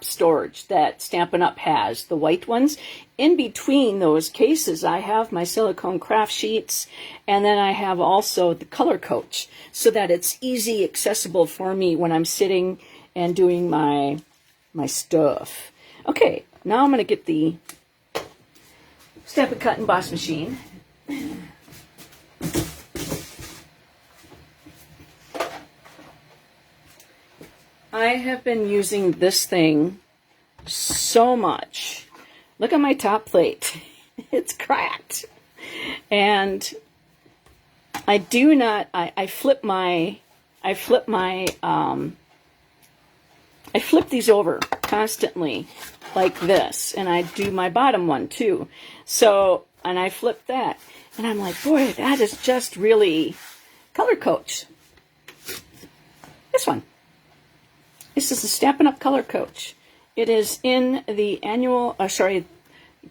storage that Stampin' Up has, the white ones, in between those cases I have my silicone craft sheets, and then I have also the color coach, so that it's easy accessible for me when I'm sitting and doing my stuff. Okay, now I'm going to get the Stampin' Cut and Emboss machine. I have been using this thing so much. Look at my top plate. It's cracked. And I do not, I flip these over constantly like this. And I do my bottom one too. So, and I flip that. And I'm like, boy, that is just really color coach. This one. This is the Stampin' Up! Color Coach. It is in the annual, you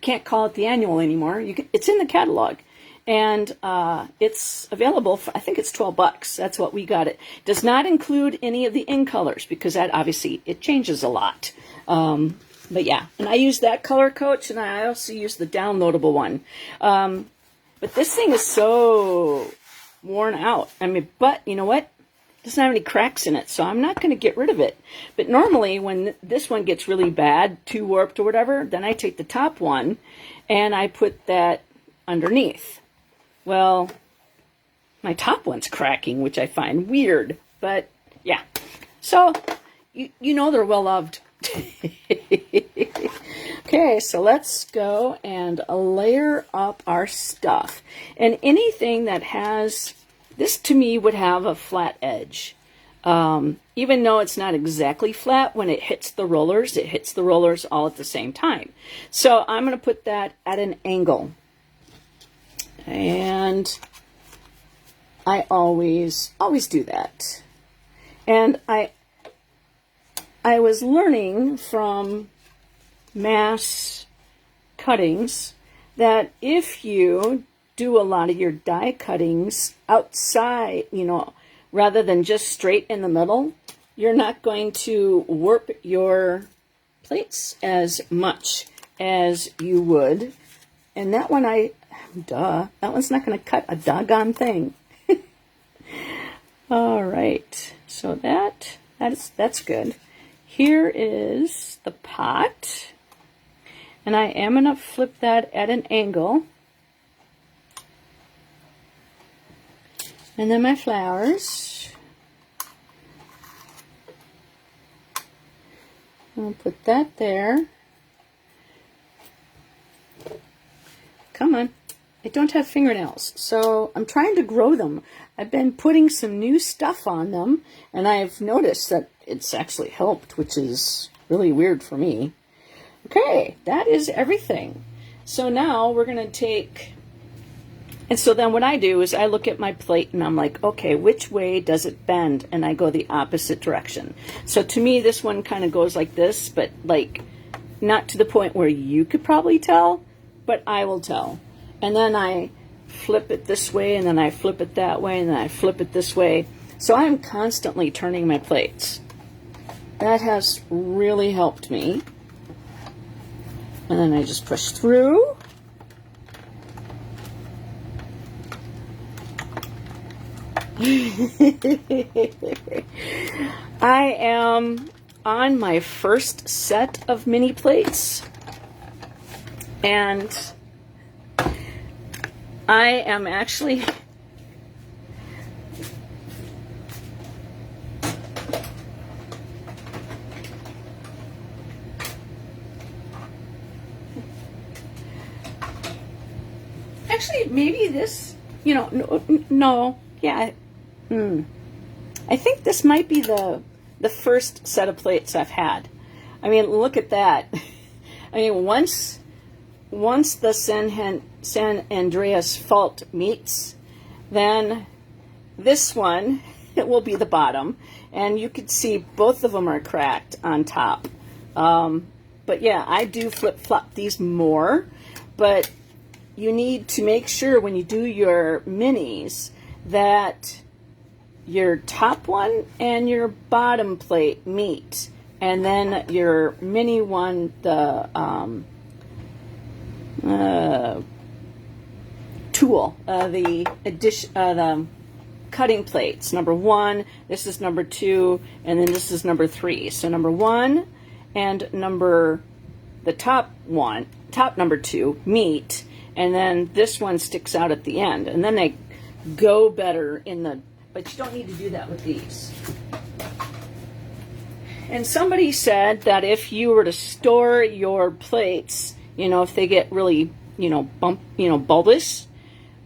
can't call it the annual anymore. It's in the catalog. And it's available for, I think it's $12. That's what we got it. Does not include any of the in colors, because that obviously, it changes a lot. But yeah, and I use that Color Coach, and I also use the downloadable one. But this thing is so worn out. I mean, but you know what? doesn't have any cracks in it, so I'm not going to get rid of it. But normally when this one gets really bad, too warped or whatever, then I take the top one and I put that underneath. Well, my top one's cracking, which I find weird, but yeah. So, you know they're well loved. Okay, so let's go and layer up our stuff. And anything that has, this to me would have a flat edge. Even though it's not exactly flat, when it hits the rollers all at the same time. So I'm going to put that at an angle. And I always do that. And I was learning from mass cuttings that if you do a lot of your die cuttings outside, you know, rather than just straight in the middle, you're not going to warp your plates as much as you would. And that one that one's not going to cut a doggone thing. All right, so that's good. Here is the pot, and I am going to flip that at an angle. And then my flowers. I'll put that there. Come on. I don't have fingernails, so I'm trying to grow them. I've been putting some new stuff on them, and I've noticed that it's actually helped, which is really weird for me. Okay, that is everything. So now we're going to take, and so then what I do is I look at my plate and I'm like, okay, which way does it bend? And I go the opposite direction. So to me, this one kind of goes like this, but like not to the point where you could probably tell, but I will tell. And then I flip it this way, and then I flip it that way, and then I flip it this way. So I'm constantly turning my plates. That has really helped me. And then I just push through. I am on my first set of mini plates, and I am actually maybe this, you know, no, yeah, I think this might be the first set of plates I've had. I mean, look at that. I mean, once the San Andreas fault meets, then this one, it will be the bottom, and you could see both of them are cracked on top. But yeah, I do flip-flop these more, but you need to make sure when you do your minis that your top one and your bottom plate meet, and then your mini one, the tool, the cutting plates, number 1, this is number 2, and then this is number 3. So number 1 and the top number 2 meet, and then this one sticks out at the end, and then they go better but you don't need to do that with these. And somebody said that if you were to store your plates, you know, if they get really, bulbous,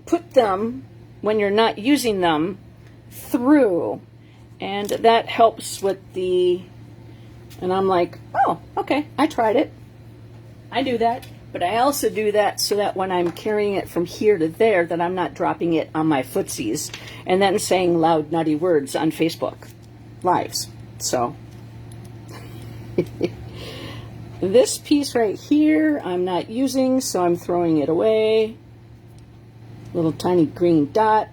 put them when you're not using them through, and that helps with and I'm like, oh, okay, I tried it. I do that, but I also do that so that when I'm carrying it from here to there, that I'm not dropping it on my footsies and then saying loud, nutty words on Facebook Lives. So this piece right here I'm not using, so I'm throwing it away. Little tiny green dot.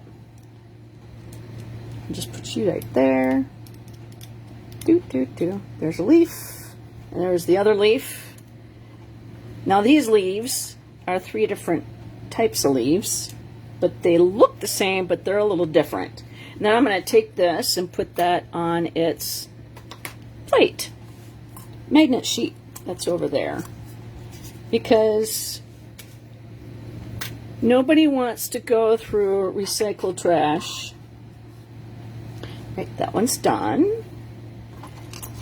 Just put you right there. There's a leaf, and there's the other leaf. Now these leaves are 3 different types of leaves, but they look the same, but they're a little different. Now I'm going to take this and put that on its plate, magnet sheet that's over there, because nobody wants to go through recycled trash. Right, that one's done.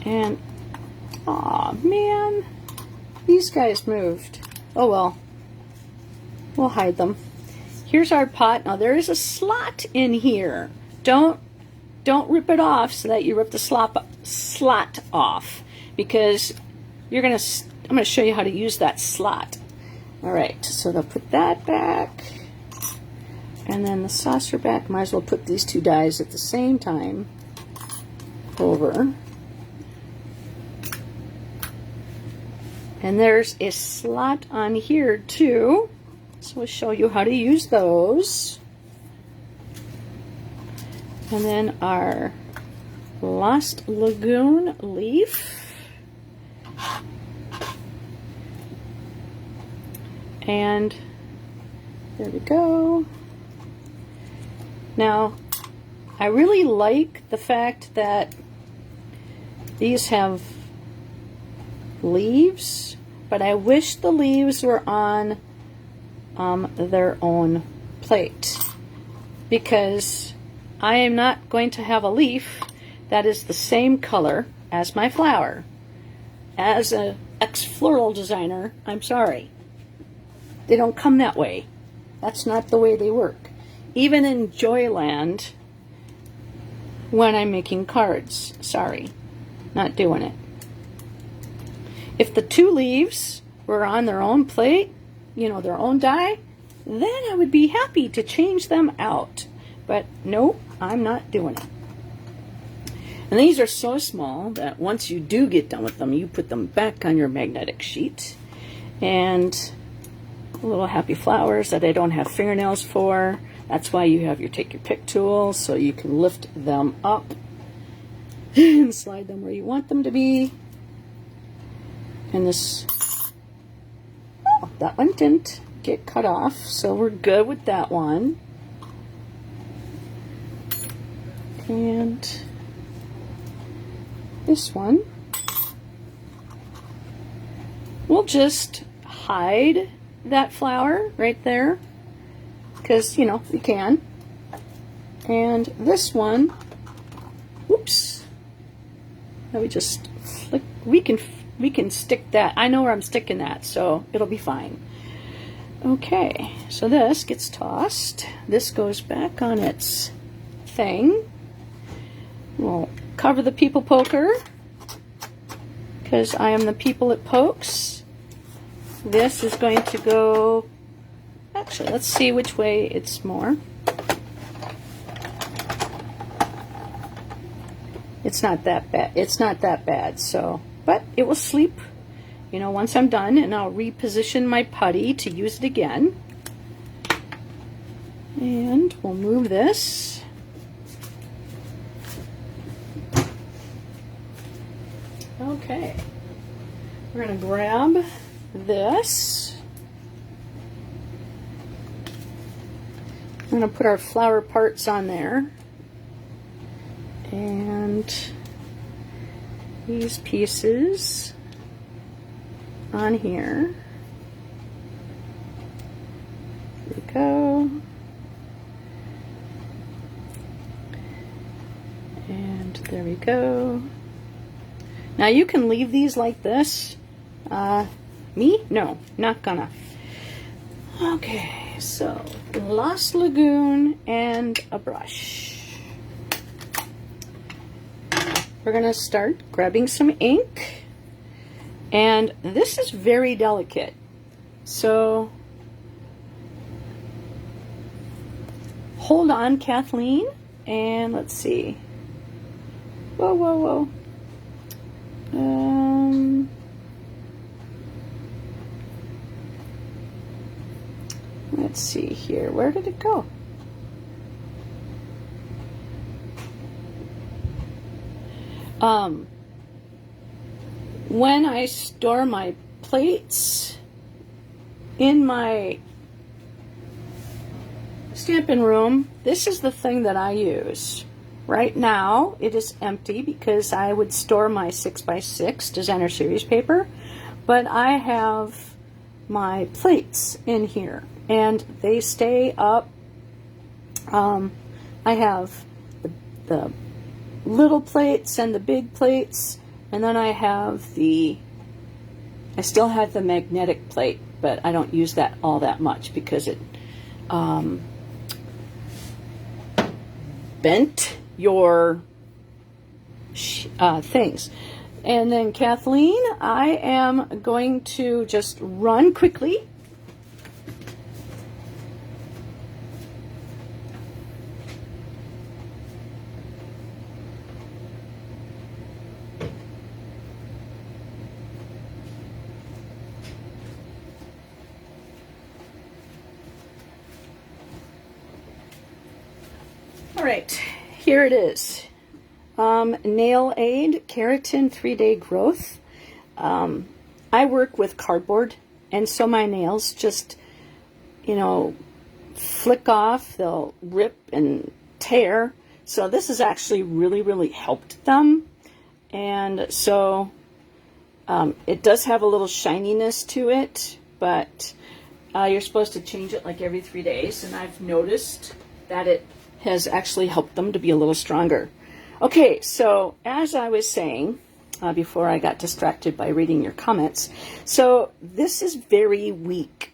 And, aw, man, these guys moved. Oh well, we'll hide them. Here's our pot. Now there is a slot in here. Don't rip it off so that you rip the slot off, because I'm gonna show you how to use that slot. All right, so they'll put that back, and then the saucer back. Might as well put these two dies at the same time over. And there's a slot on here too, so we'll show you how to use those. And then our Lost Lagoon leaf. And there we go. Now, I really like the fact that these have leaves, but I wish the leaves were on their own plate, because I am not going to have a leaf that is the same color as my flower. As an ex-floral designer, I'm sorry. They don't come that way. That's not the way they work. Even in Joyland, when I'm making cards, sorry, not doing it. If the two leaves were on their own plate, you know, their own die, then I would be happy to change them out. But nope, I'm not doing it. And these are so small that once you do get done with them, you put them back on your magnetic sheet. And little happy flowers that I don't have fingernails for. That's why you have your take your pick tool, so you can lift them up and slide them where you want them to be. And this, oh, that one didn't get cut off, so we're good with that one. And this one, we'll just hide that flower right there, because, you know, you can. And this one, whoops, now we just flick, we can stick that. I know where I'm sticking that, so it'll be fine. Okay, so this gets tossed. This goes back on its thing. We'll cover the people poker, because I am the people it pokes. This is going to go, actually, let's see which way it's more. It's not that bad. It's not that bad, so, but it will sleep, you know, once I'm done, and I'll reposition my putty to use it again. And we'll move this. Okay, we're going to grab this. I'm going to put our flower parts on there. And these pieces on here. There we go. And there we go. Now you can leave these like this. Me? No, not gonna. Okay, so Lost Lagoon and a brush. We're gonna start grabbing some ink, and this is very delicate, so hold on, Kathleen, and let's see. Whoa, whoa, whoa. Let's see here. Where did it go? When I store my plates in my Stampin' room, this is the thing that I use. Right now it is empty because I would store my 6x6 designer series paper, but I have my plates in here and they stay up. I have the little plates and the big plates, and then I still have the magnetic plate, but I don't use that all that much because it bent your things. And then Kathleen, I am going to just run quickly. All right, here it is. Nail Aid Keratin 3-Day Growth. I work with cardboard, and so my nails just, flick off. They'll rip and tear. So this has actually really, really helped them. And so it does have a little shininess to it, but you're supposed to change it like every 3 days. And I've noticed that it has actually helped them to be a little stronger. Okay, so as I was saying before I got distracted by reading your comments, so this is very weak.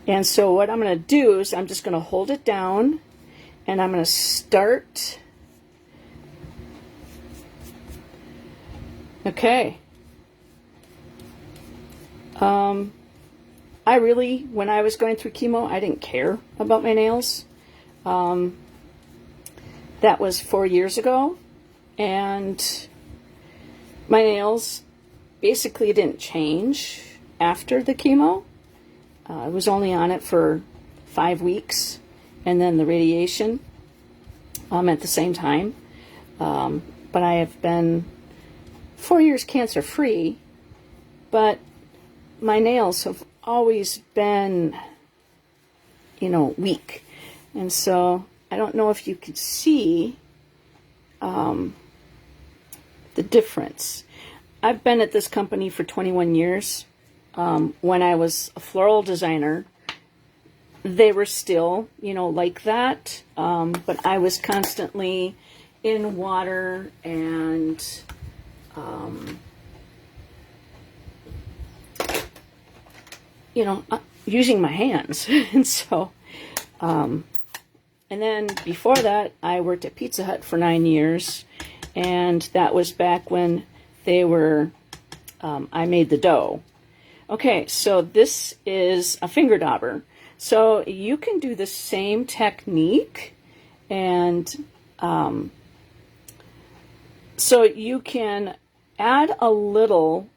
And so what I'm going to do is I'm just going to hold it down and I'm going to start. Okay. I really, when I was going through chemo, I didn't care about my nails. That was 4 years ago, and my nails basically didn't change after the chemo. I was only on it for 5 weeks, and then the radiation at the same time. But I have been 4 years cancer-free, but my nails have always been, weak. And so I don't know if you could see the difference. I've been at this company for 21 years. When I was a floral designer, they were still, like that. But I was constantly in water and using my hands. And so, and then before that, I worked at Pizza Hut for 9 years, and that was back when they were, I made the dough. Okay, so this is a finger dauber. So you can do the same technique, and so you can add a little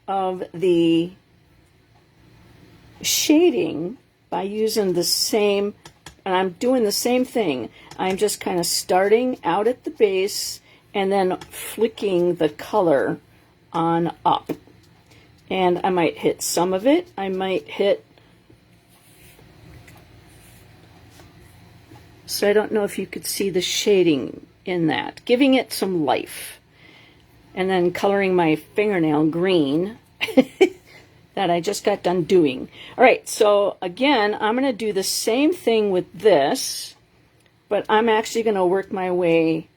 of the shading by using the same. And I'm doing the same thing. I'm just kind of starting out at the base and then flicking the color on up. And I might hit some of it. I might hit... So I don't know if you could see the shading in that. Giving it some life. And then coloring my fingernail green. That I just got done doing. All right, so again, I'm going to do the same thing with this, but I'm actually going to work my way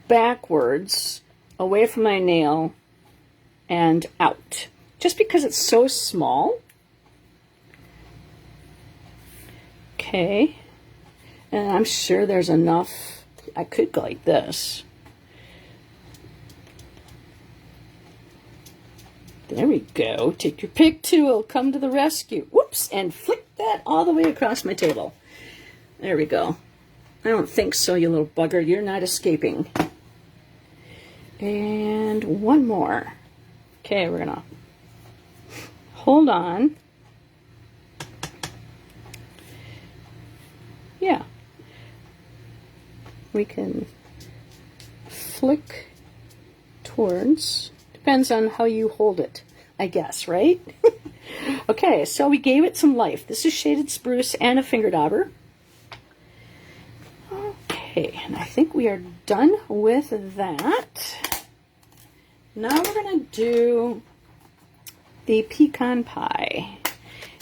backwards, away from my nail, and out. Just because it's so small. Okay, and I'm sure there's enough. I could go like this. There we go. Take your pick tool, come to the rescue. Whoops, and flick that all the way across my table. There we go. I don't think so, you little bugger. You're not escaping. And one more. Okay, we're gonna hold on. Yeah. We can flick towards... Depends on how you hold it, I guess, right? Okay, so we gave it some life. This is shaded spruce and a finger dauber. Okay. Okay, and I think we are done with that. Now we're going to do the pecan pie.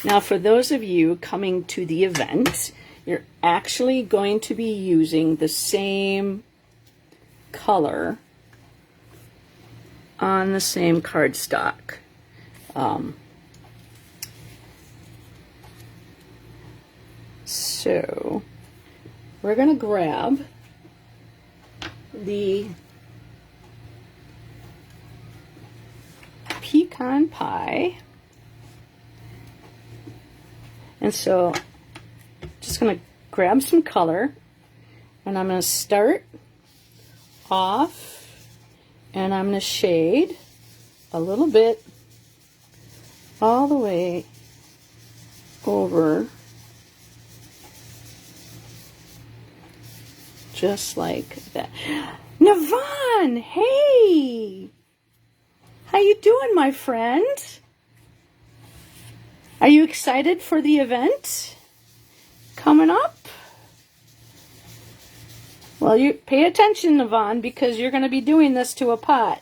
Now for those of you coming to the event, you're actually going to be using the same color on the same cardstock. So we're going to grab the pecan pie, and so just going to grab some color, and I'm going to start off and I'm going to shade a little bit all the way over, just like that. Navon, hey! How you doing, my friend? Are you excited for the event coming up? Well, you pay attention, Navon, because you're going to be doing this to a pot.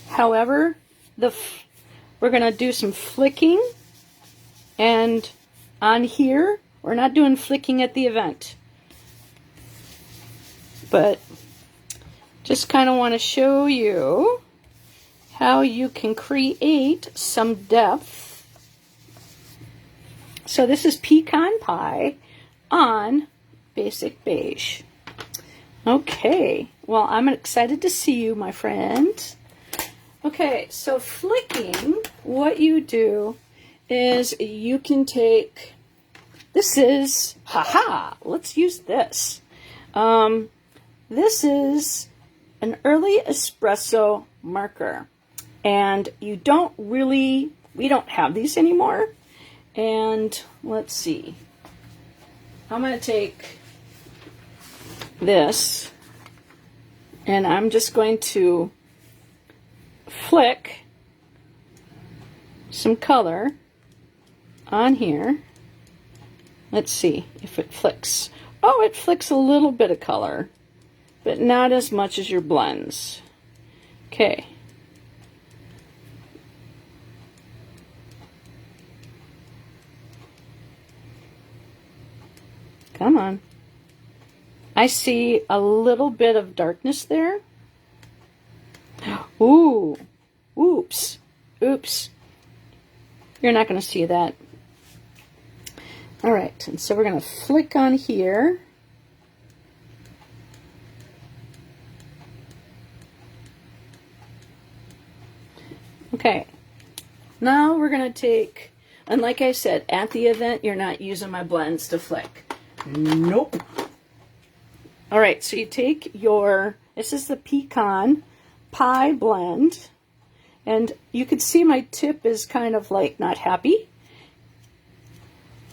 However, we're going to do some flicking, and on here, we're not doing flicking at the event. But just kind of want to show you how you can create some depth. So this is pecan pie on basic beige. Okay, well, I'm excited to see you, my friend. Okay, so flicking, what you do is you can take, this is, let's use this. This is an early espresso marker, and we don't have these anymore. And let's see, I'm going to take this, and I'm just going to flick some color on here. Let's see if it flicks. Oh, it flicks a little bit of color, but not as much as your blends. Okay. Come on. I see a little bit of darkness there. Ooh. Oops. Oops. You're not going to see that. All right, and so we're going to flick on here. Okay, now we're going to take, and like I said, at the event, you're not using my blends to flick. Nope. All right, so you take your, this is the pecan pie blend, and you can see my tip is kind of like not happy.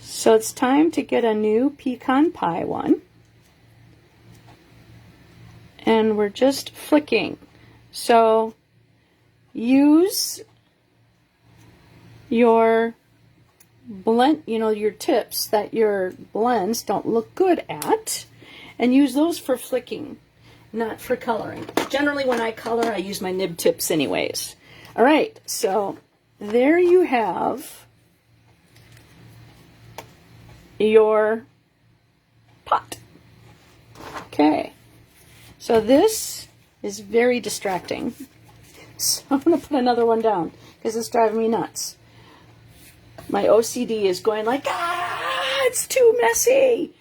So it's time to get a new pecan pie one. And we're just flicking. So use your blend, your tips that your blends don't look good at, and use those for flicking, not for coloring. Generally when I color, I use my nib tips anyways. All right, so there you have your pot. Okay, so this is very distracting. So I'm going to put another one down because it's driving me nuts. My OCD is going like, it's too messy.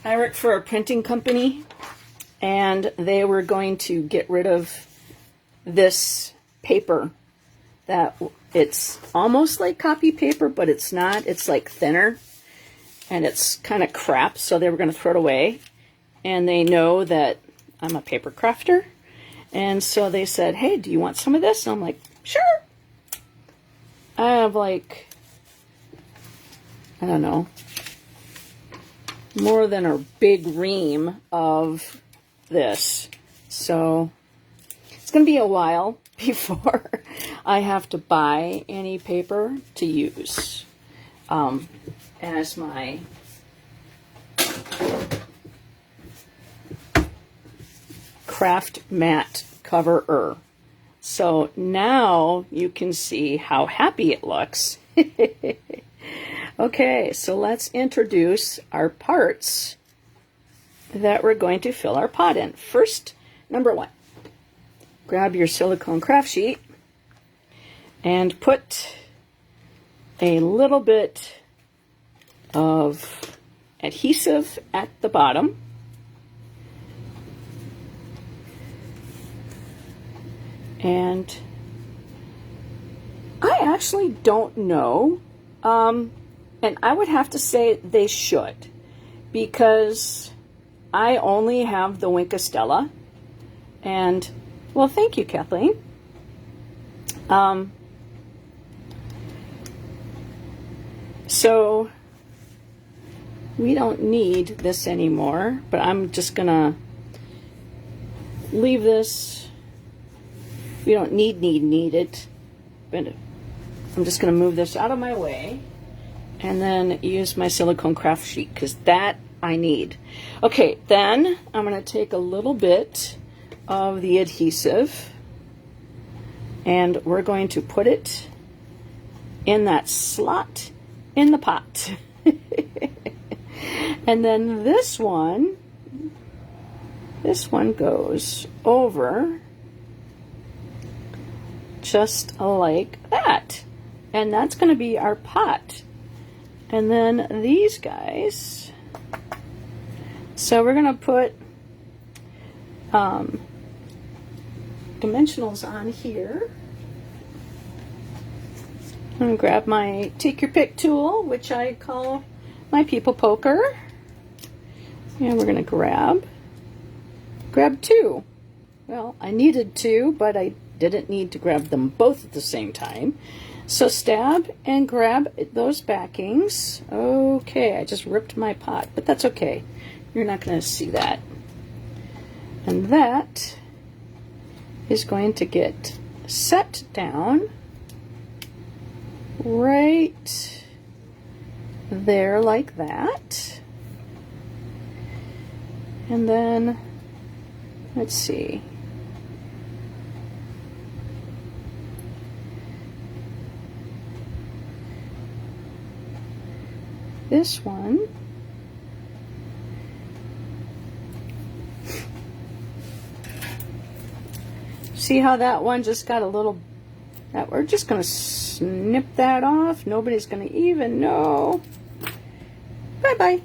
I work for a printing company, and they were going to get rid of this paper that it's almost like copy paper, but it's not. It's like thinner, and it's kind of crap, so they were going to throw it away. And they know that I'm a paper crafter, and so they said, hey, do you want some of this? And I'm like, sure. I have like, I don't know, more than a big ream of this. So it's going to be a while before I have to buy any paper to use as my craft mat cover-er. So now you can see how happy it looks. Okay, so let's introduce our parts that we're going to fill our pot in. First, number one, grab your silicone craft sheet and put a little bit of adhesive at the bottom. And I actually don't know, and I would have to say they should, because I only have the Wink of Stella, and, well, thank you, Kathleen. So we don't need this anymore, but I'm just gonna leave this. We don't need it, but I'm just gonna move this out of my way and then use my silicone craft sheet, because that I need. Okay, then I'm gonna take a little bit of the adhesive and we're going to put it in that slot in the pot. And then this one goes over just like that. And that's going to be our pot. And then these guys, so we're going to put dimensionals on here. I'm going to grab my take your pick tool, which I call my people poker. And we're going to grab two. Well, I needed two, but I didn't need to grab them both at the same time. So stab and grab those backings. Okay, I just ripped my pot, but that's okay. You're not going to see that. And that is going to get set down right there like that. And then, let's see. This one see how that one just got a little, that we're just going to snip that off. Nobody's going to even know. Bye-bye.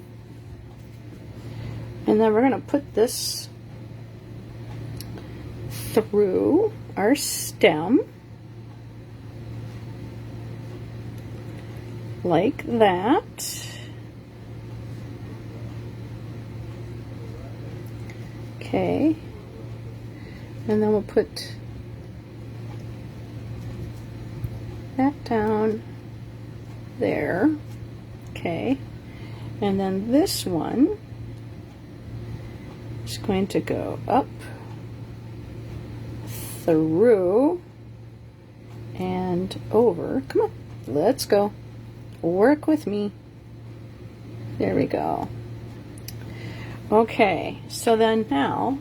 And then we're going to put this through our stem like that. Okay. And then we'll put that down there. Okay. And then this one is going to go up, through, and over. Come on, let's go. Work with me. There we go. Okay, so then now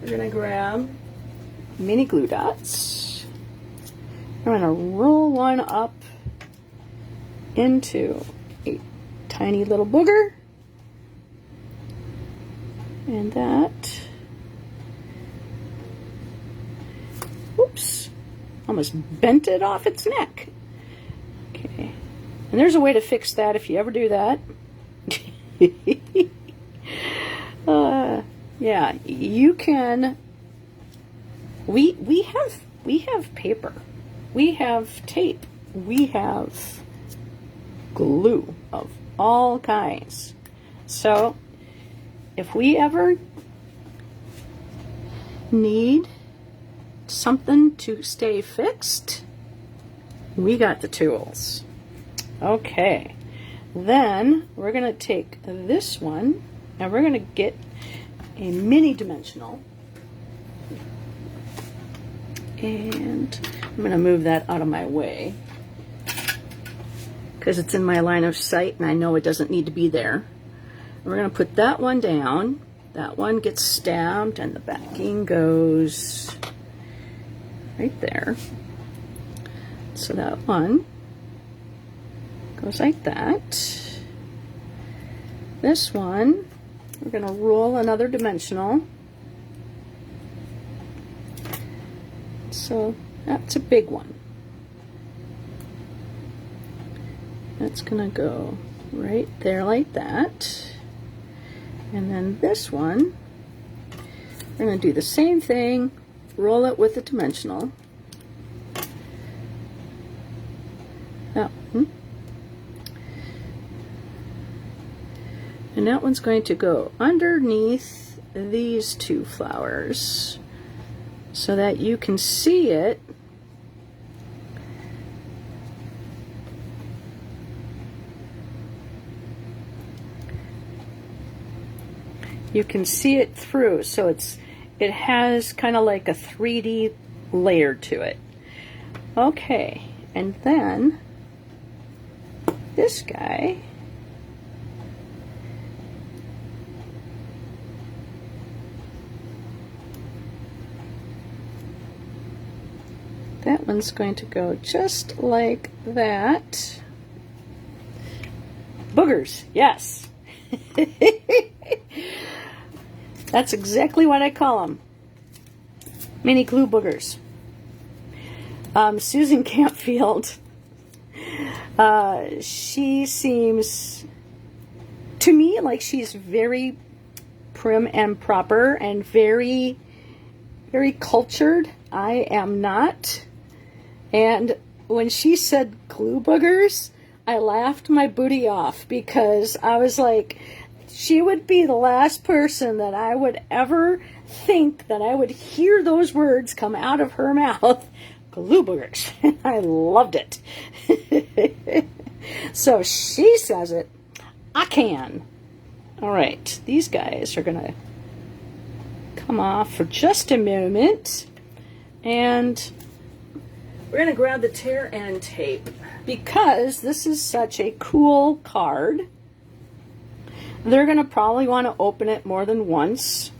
we're going to grab mini glue dots. I'm going to roll one up into a tiny little booger. And that, oops, almost bent it off its neck. Okay, and there's a way to fix that if you ever do that. Yeah, you can. We have paper, we have tape, we have glue of all kinds. So if we ever need something to stay fixed, we got the tools. Okay, Then we're going to take this one and we're going to get a mini dimensional. And I'm going to move that out of my way because it's in my line of sight and I know it doesn't need to be there. And we're going to put that one down. That one gets stamped and the backing goes right there. So that one goes like that. This one, we're going to roll another dimensional. So that's a big one. That's going to go right there like that. And then this one, we're going to do the same thing, roll it with a dimensional. That one. And that one's going to go underneath these two flowers so that you can see it. You can see it through, so it has kind of like a 3D layer to it. Okay, and then this guy, that one's going to go just like that. Boogers, yes. That's exactly what I call them. Mini glue boogers. Susan Campfield, she seems to me like she's very prim and proper and very, very cultured. I am not. And when she said glue boogers, I laughed my booty off because I was like, she would be the last person that I would ever think that I would hear those words come out of her mouth. Glue boogers. I loved it. So she says it. I can. All right. These guys are going to come off for just a moment. And we're going to grab the tear and tape because this is such a cool card. They're going to probably want to open it more than once.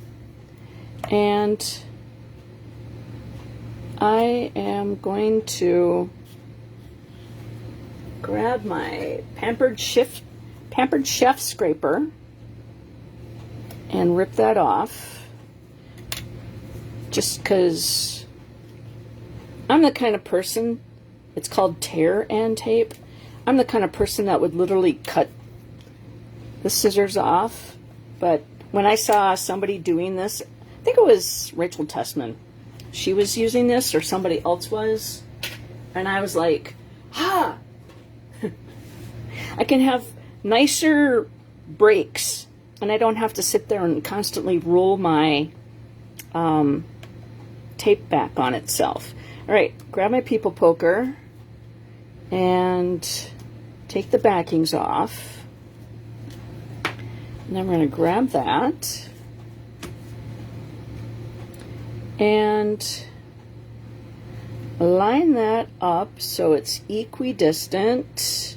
And I am going to grab my Pampered Chef scraper and rip that off. Just because I'm the kind of person, it's called tear and tape. I'm the kind of person that would literally cut the scissors off, but when I saw somebody doing this, I think it was Rachel Tessman, she was using this or somebody else was, and I was like, I can have nicer breaks and I don't have to sit there and constantly roll my tape back on itself. All right, grab my people poker and take the backings off. And then we're going to grab that and line that up so it's equidistant,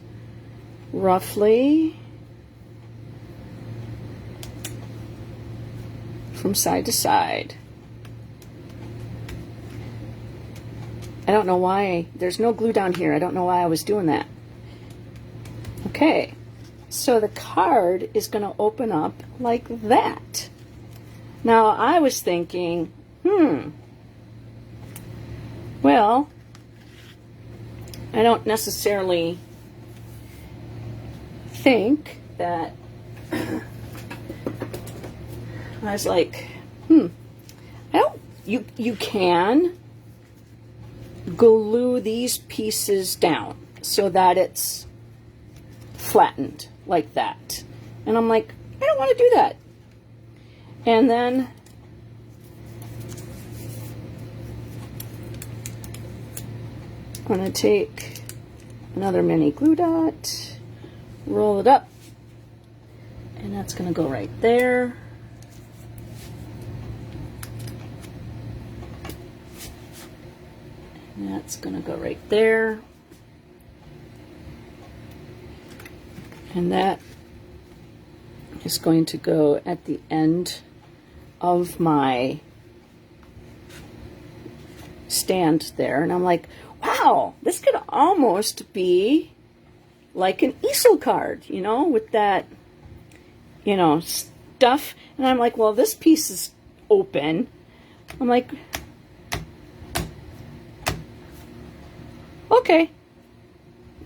roughly, from side to side. I don't know why, there's no glue down here. I don't know why I was doing that. Okay. So the card is going to open up like that. Now I was thinking, well, I don't necessarily think that, I was like, you can glue these pieces down so that it's flattened like that. And I'm like, I don't want to do that. And then I'm going to take another mini glue dot, roll it up, and that's going to go right there. And that's going to go right there. And that is going to go at the end of my stand there. And I'm like, wow, this could almost be like an easel card, you know, with that, you know, stuff. And I'm like, well, this piece is open. I'm like, okay,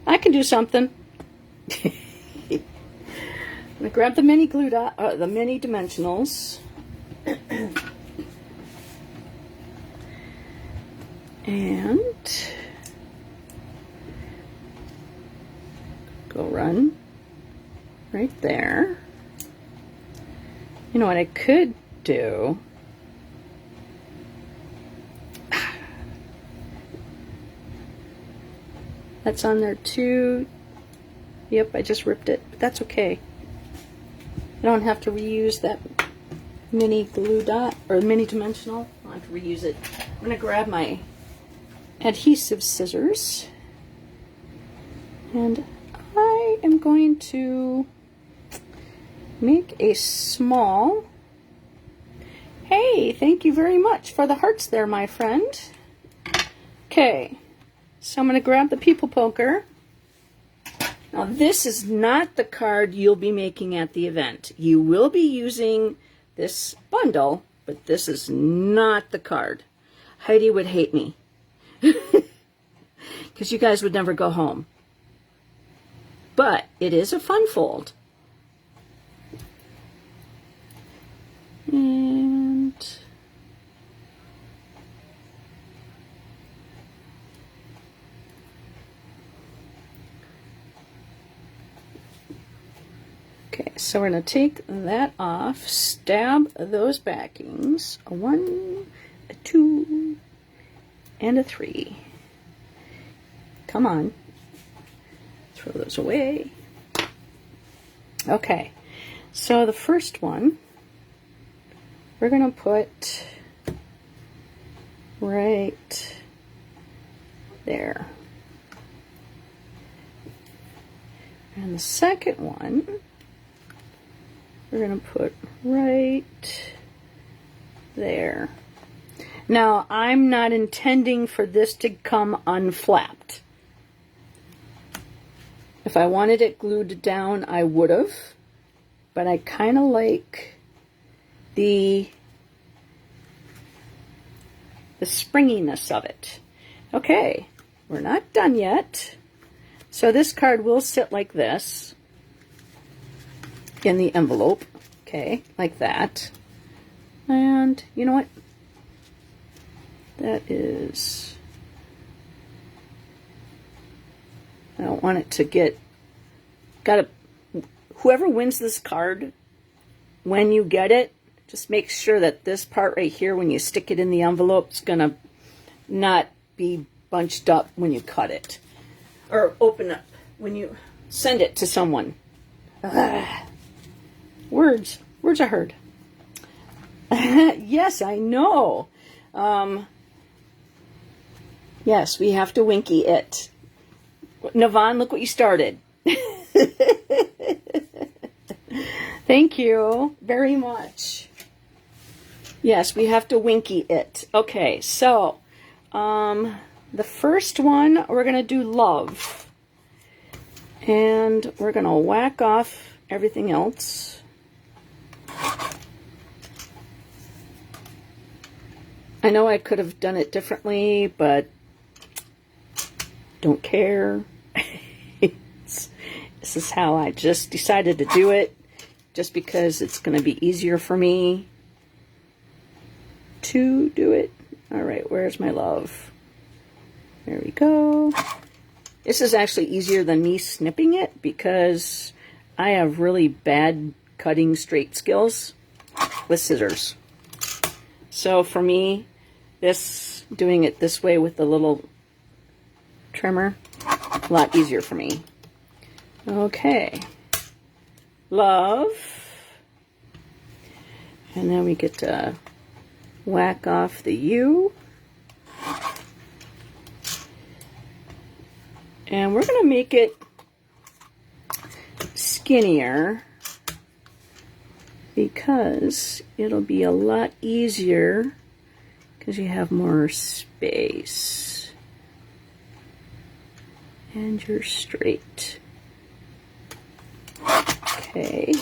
I can do something. I'm gonna grab the mini glue dot, the mini dimensionals, and go run right there. You know what I could do? That's on there too. Yep, I just ripped it, but that's okay. I don't have to reuse that mini glue dot or mini dimensional. I don't have to reuse it. I'm going to grab my adhesive scissors, and I am going to make a small, hey, thank you very much for the hearts there, my friend. Okay, so I'm going to grab the people poker. Now this is not the card you'll be making at the event. You will be using this bundle, but this is not the card. Heidi would hate me because you guys would never go home. But it is a fun fold. And okay, so we're going to take that off, stab those backings, a 1, a 2, and a 3. Come on. Throw those away. Okay, so the first one, we're going to put right there. And the second one, we're going to put right there. Now, I'm not intending for this to come unflapped. If I wanted it glued down, I would have, but I kind of like the springiness of it. Okay, we're not done yet. So this card will sit like this in the envelope, okay, like that. And you know what? That is, I don't want it to get, whoever wins this card, when you get it, just make sure that this part right here, when you stick it in the envelope, is going to not be bunched up when you cut it. Or open up when you send it to someone. Words are hard. Yes, I know. Yes, we have to winky it. Navon, look what you started. Thank you very much. Yes, we have to winky it. Okay, so the first one, we're going to do love. And we're going to whack off everything else. I know I could have done it differently, but don't care. This is how I just decided to do it, just because it's going to be easier for me to do it. All right, where's my love? There we go. This is actually easier than me snipping it because I have really bad cutting straight skills with scissors. So for me, doing it this way with the little trimmer, a lot easier for me. Okay. Love. And then we get to whack off the U. And we're going to make it skinnier because it'll be a lot easier because you have more space. And you're straight. Okay.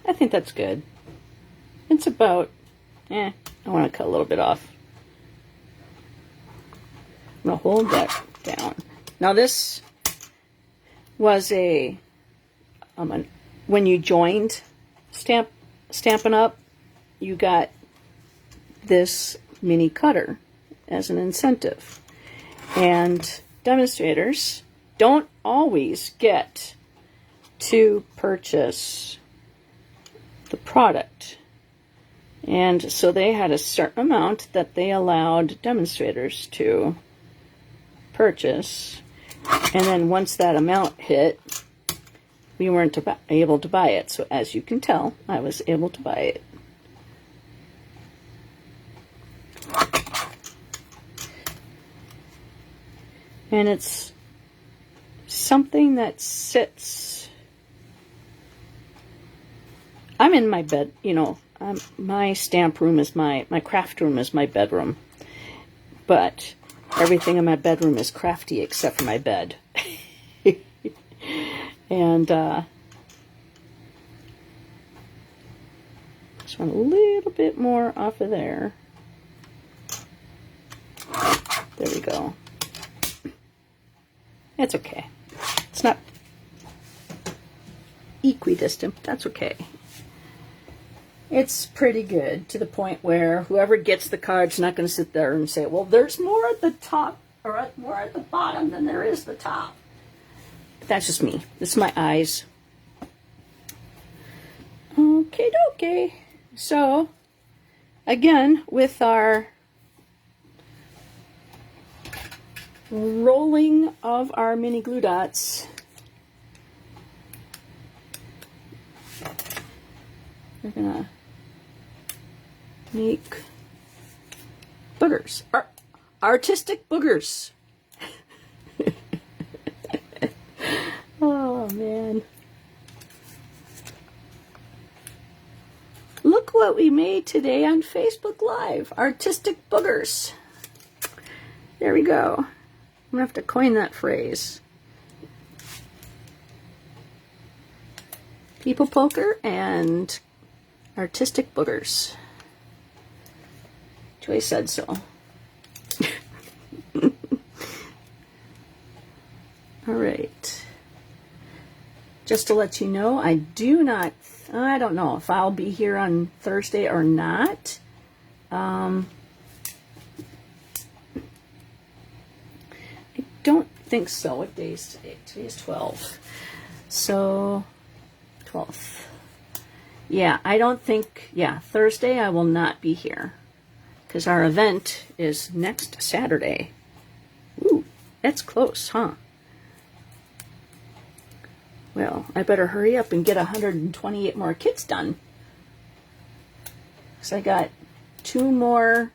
I think that's good. It's about, I want to cut a little bit off. I'm going to hold that down. Now this was when you joined Stampin' Up, you got this mini cutter as an incentive. And demonstrators don't always get to purchase the product. And so they had a certain amount that they allowed demonstrators to purchase. And then once that amount hit, we weren't able to buy it. So as you can tell, I was able to buy it. And it's something that sits. I'm in my bed, you know, my stamp room is my craft room is my bedroom. But everything in my bedroom is crafty except for my bed. And just want a little bit more off of there. There we go. It's okay. It's not equidistant. That's okay. It's pretty good to the point where whoever gets the card's not going to sit there and say, well, there's more at the top or more at the bottom than there is the top. But that's just me. This is my eyes. Okay, dokie. So, again, with our rolling of our mini glue dots, we're gonna make boogers, artistic boogers. Oh man, look what we made today on Facebook Live, artistic boogers. There we go. I'm gonna have to coin that phrase. People poker and artistic boogers. Joy said so. All right. Just to let you know, I don't know if I'll be here on Thursday or not. I don't think so. What day is today? Today is 12. So, 12th. Yeah, I don't think, Thursday I will not be here. Because our event is next Saturday. Ooh, that's close, huh? Well, I better hurry up and get 128 more kits done. Because I got two more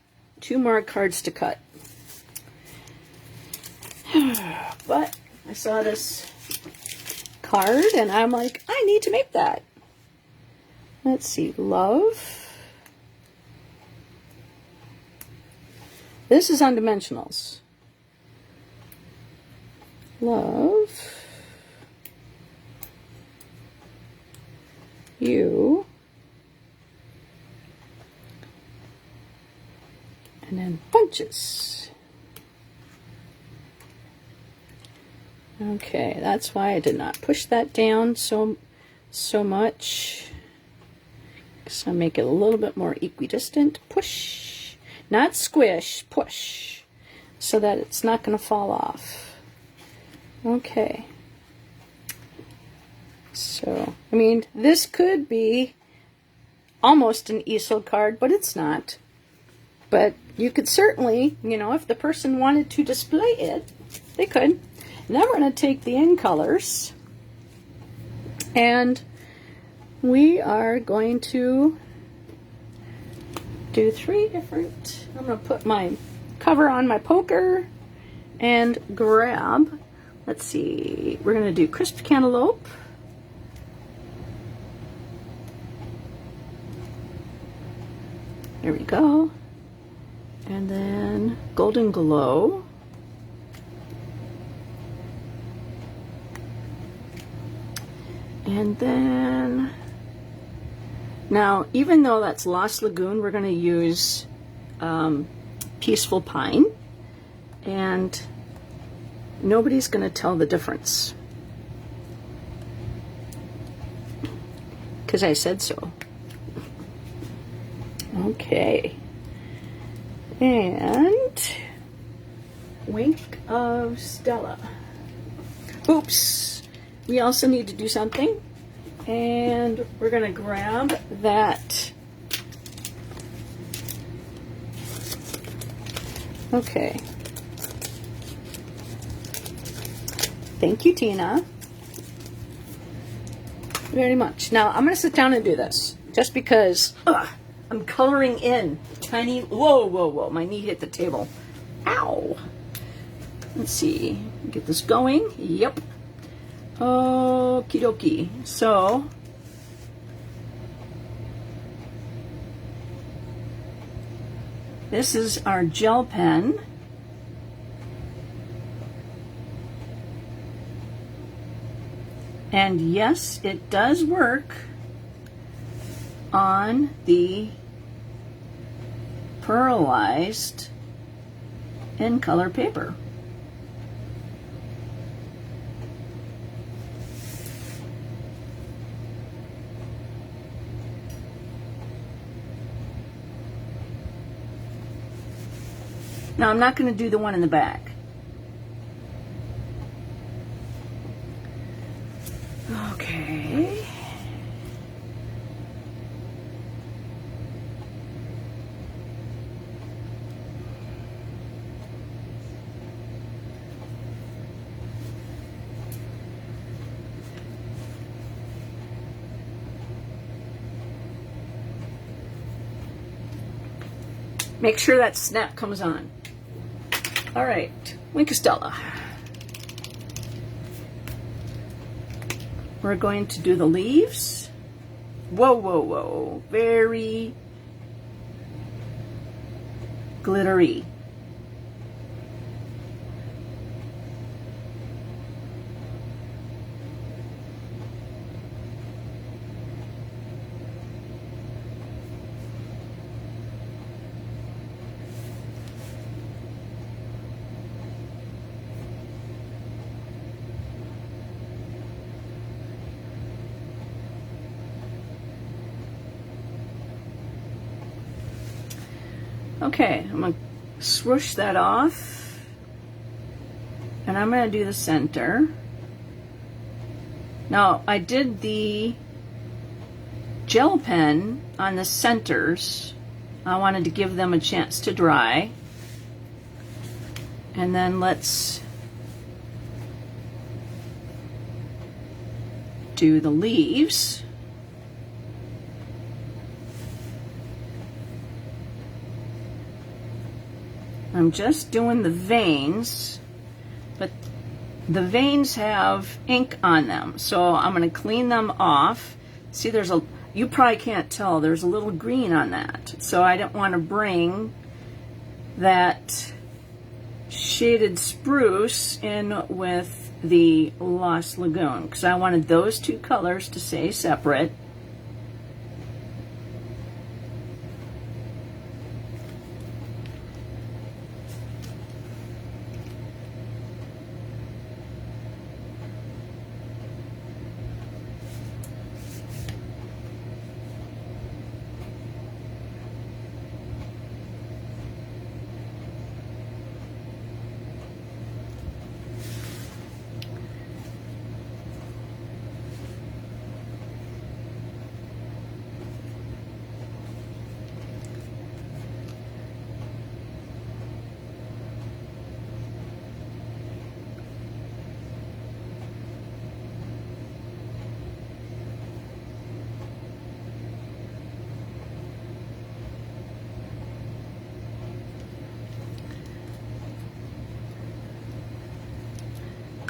cards to cut. But I saw this card and I'm like, I need to make that. Let's see, love. This is on dimensionals. Love. You. And then bunches. Okay, that's why I did not push that down so much. So make it a little bit more equidistant. Push, not squish, push, so that it's not going to fall off. Okay, So, I mean, this could be almost an easel card, but it's not. But you could certainly, you know, if the person wanted to display it, they could. Now we're going to take the in colors, and we are going to do 3 different. I'm going to put my cover on my poker and grab, let's see, we're going to do Crisp Cantaloupe. There we go. And then Golden Glow. And then, now, even though that's Lost Lagoon, we're going to use Peaceful Pine. And nobody's going to tell the difference, because I said so. Okay. And Wink of Stella. Oops. We also need to do something. And we're going to grab that. Okay. Thank you, Tina, very much. Now, I'm going to sit down and do this, just because I'm coloring in tiny, whoa, whoa, whoa, my knee hit the table. Ow. Let's see, get this going. Yep. Okie dokie. So, this is our gel pen. And yes, it does work on the pearlized in color paper. Now, I'm not going to do the one in the back. Okay. Make sure that snap comes on. All right, Wink of Stella. We're going to do the leaves. Whoa, whoa, whoa. Very glittery. Okay, I'm going to swoosh that off, and I'm going to do the center. Now, I did the gel pen on the centers. I wanted to give them a chance to dry. And then let's do the leaves. I'm just doing the veins, but the veins have ink on them, so I'm going to clean them off. See, you probably can't tell, there's a little green on that, so I don't want to bring that shaded spruce in with the Lost Lagoon, because I wanted those two colors to stay separate.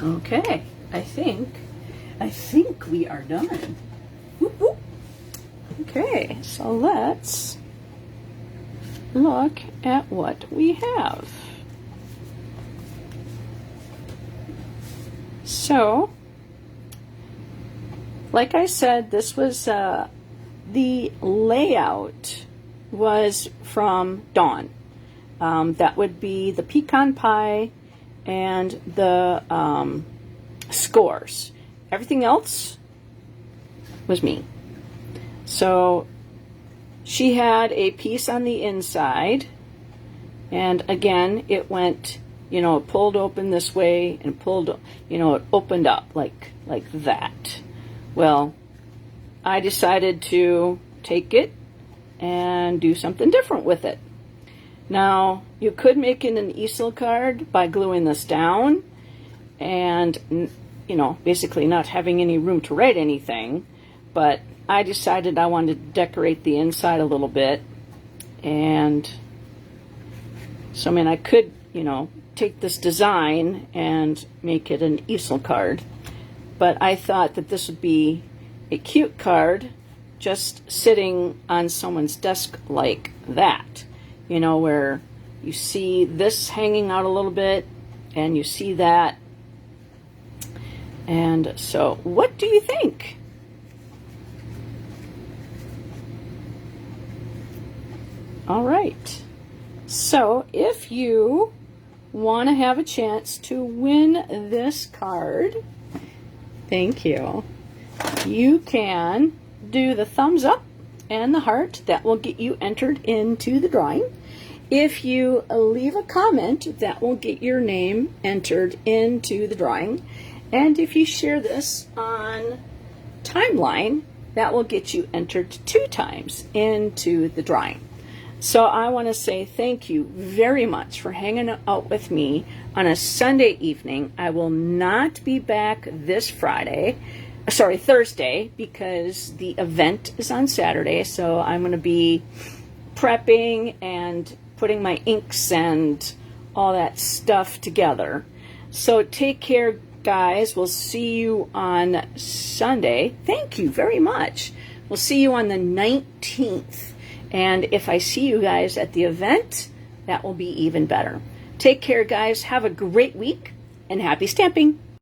Okay, I think we are done. Whoop, whoop. Okay, so let's look at what we have. So, like I said, this was the layout was from Dawn. That would be the pecan pie and the scores. Everything else was me. So she had a piece on the inside, and again it went, it pulled open this way and pulled, it opened up like that. Well, I decided to take it and do something different with it. Now, you could make it an easel card by gluing this down and, basically not having any room to write anything, but I decided I wanted to decorate the inside a little bit. And so, I could, take this design and make it an easel card, but I thought that this would be a cute card just sitting on someone's desk like that, where you see this hanging out a little bit and you see that. And so what do you think? All right, so if you want to have a chance to win this card, thank you, you can do the thumbs up and the heart. That will get you entered into the drawing. If you leave a comment, that will get your name entered into the drawing. And if you share this on Timeline, that will get you entered 2 times into the drawing. So I want to say thank you very much for hanging out with me on a Sunday evening. I will not be back this Thursday, because the event is on Saturday. So I'm going to be prepping and putting my inks and all that stuff together. So take care, guys. We'll see you on Sunday. Thank you very much. We'll see you on the 19th. And if I see you guys at the event, that will be even better. Take care, guys. Have a great week, and happy stamping.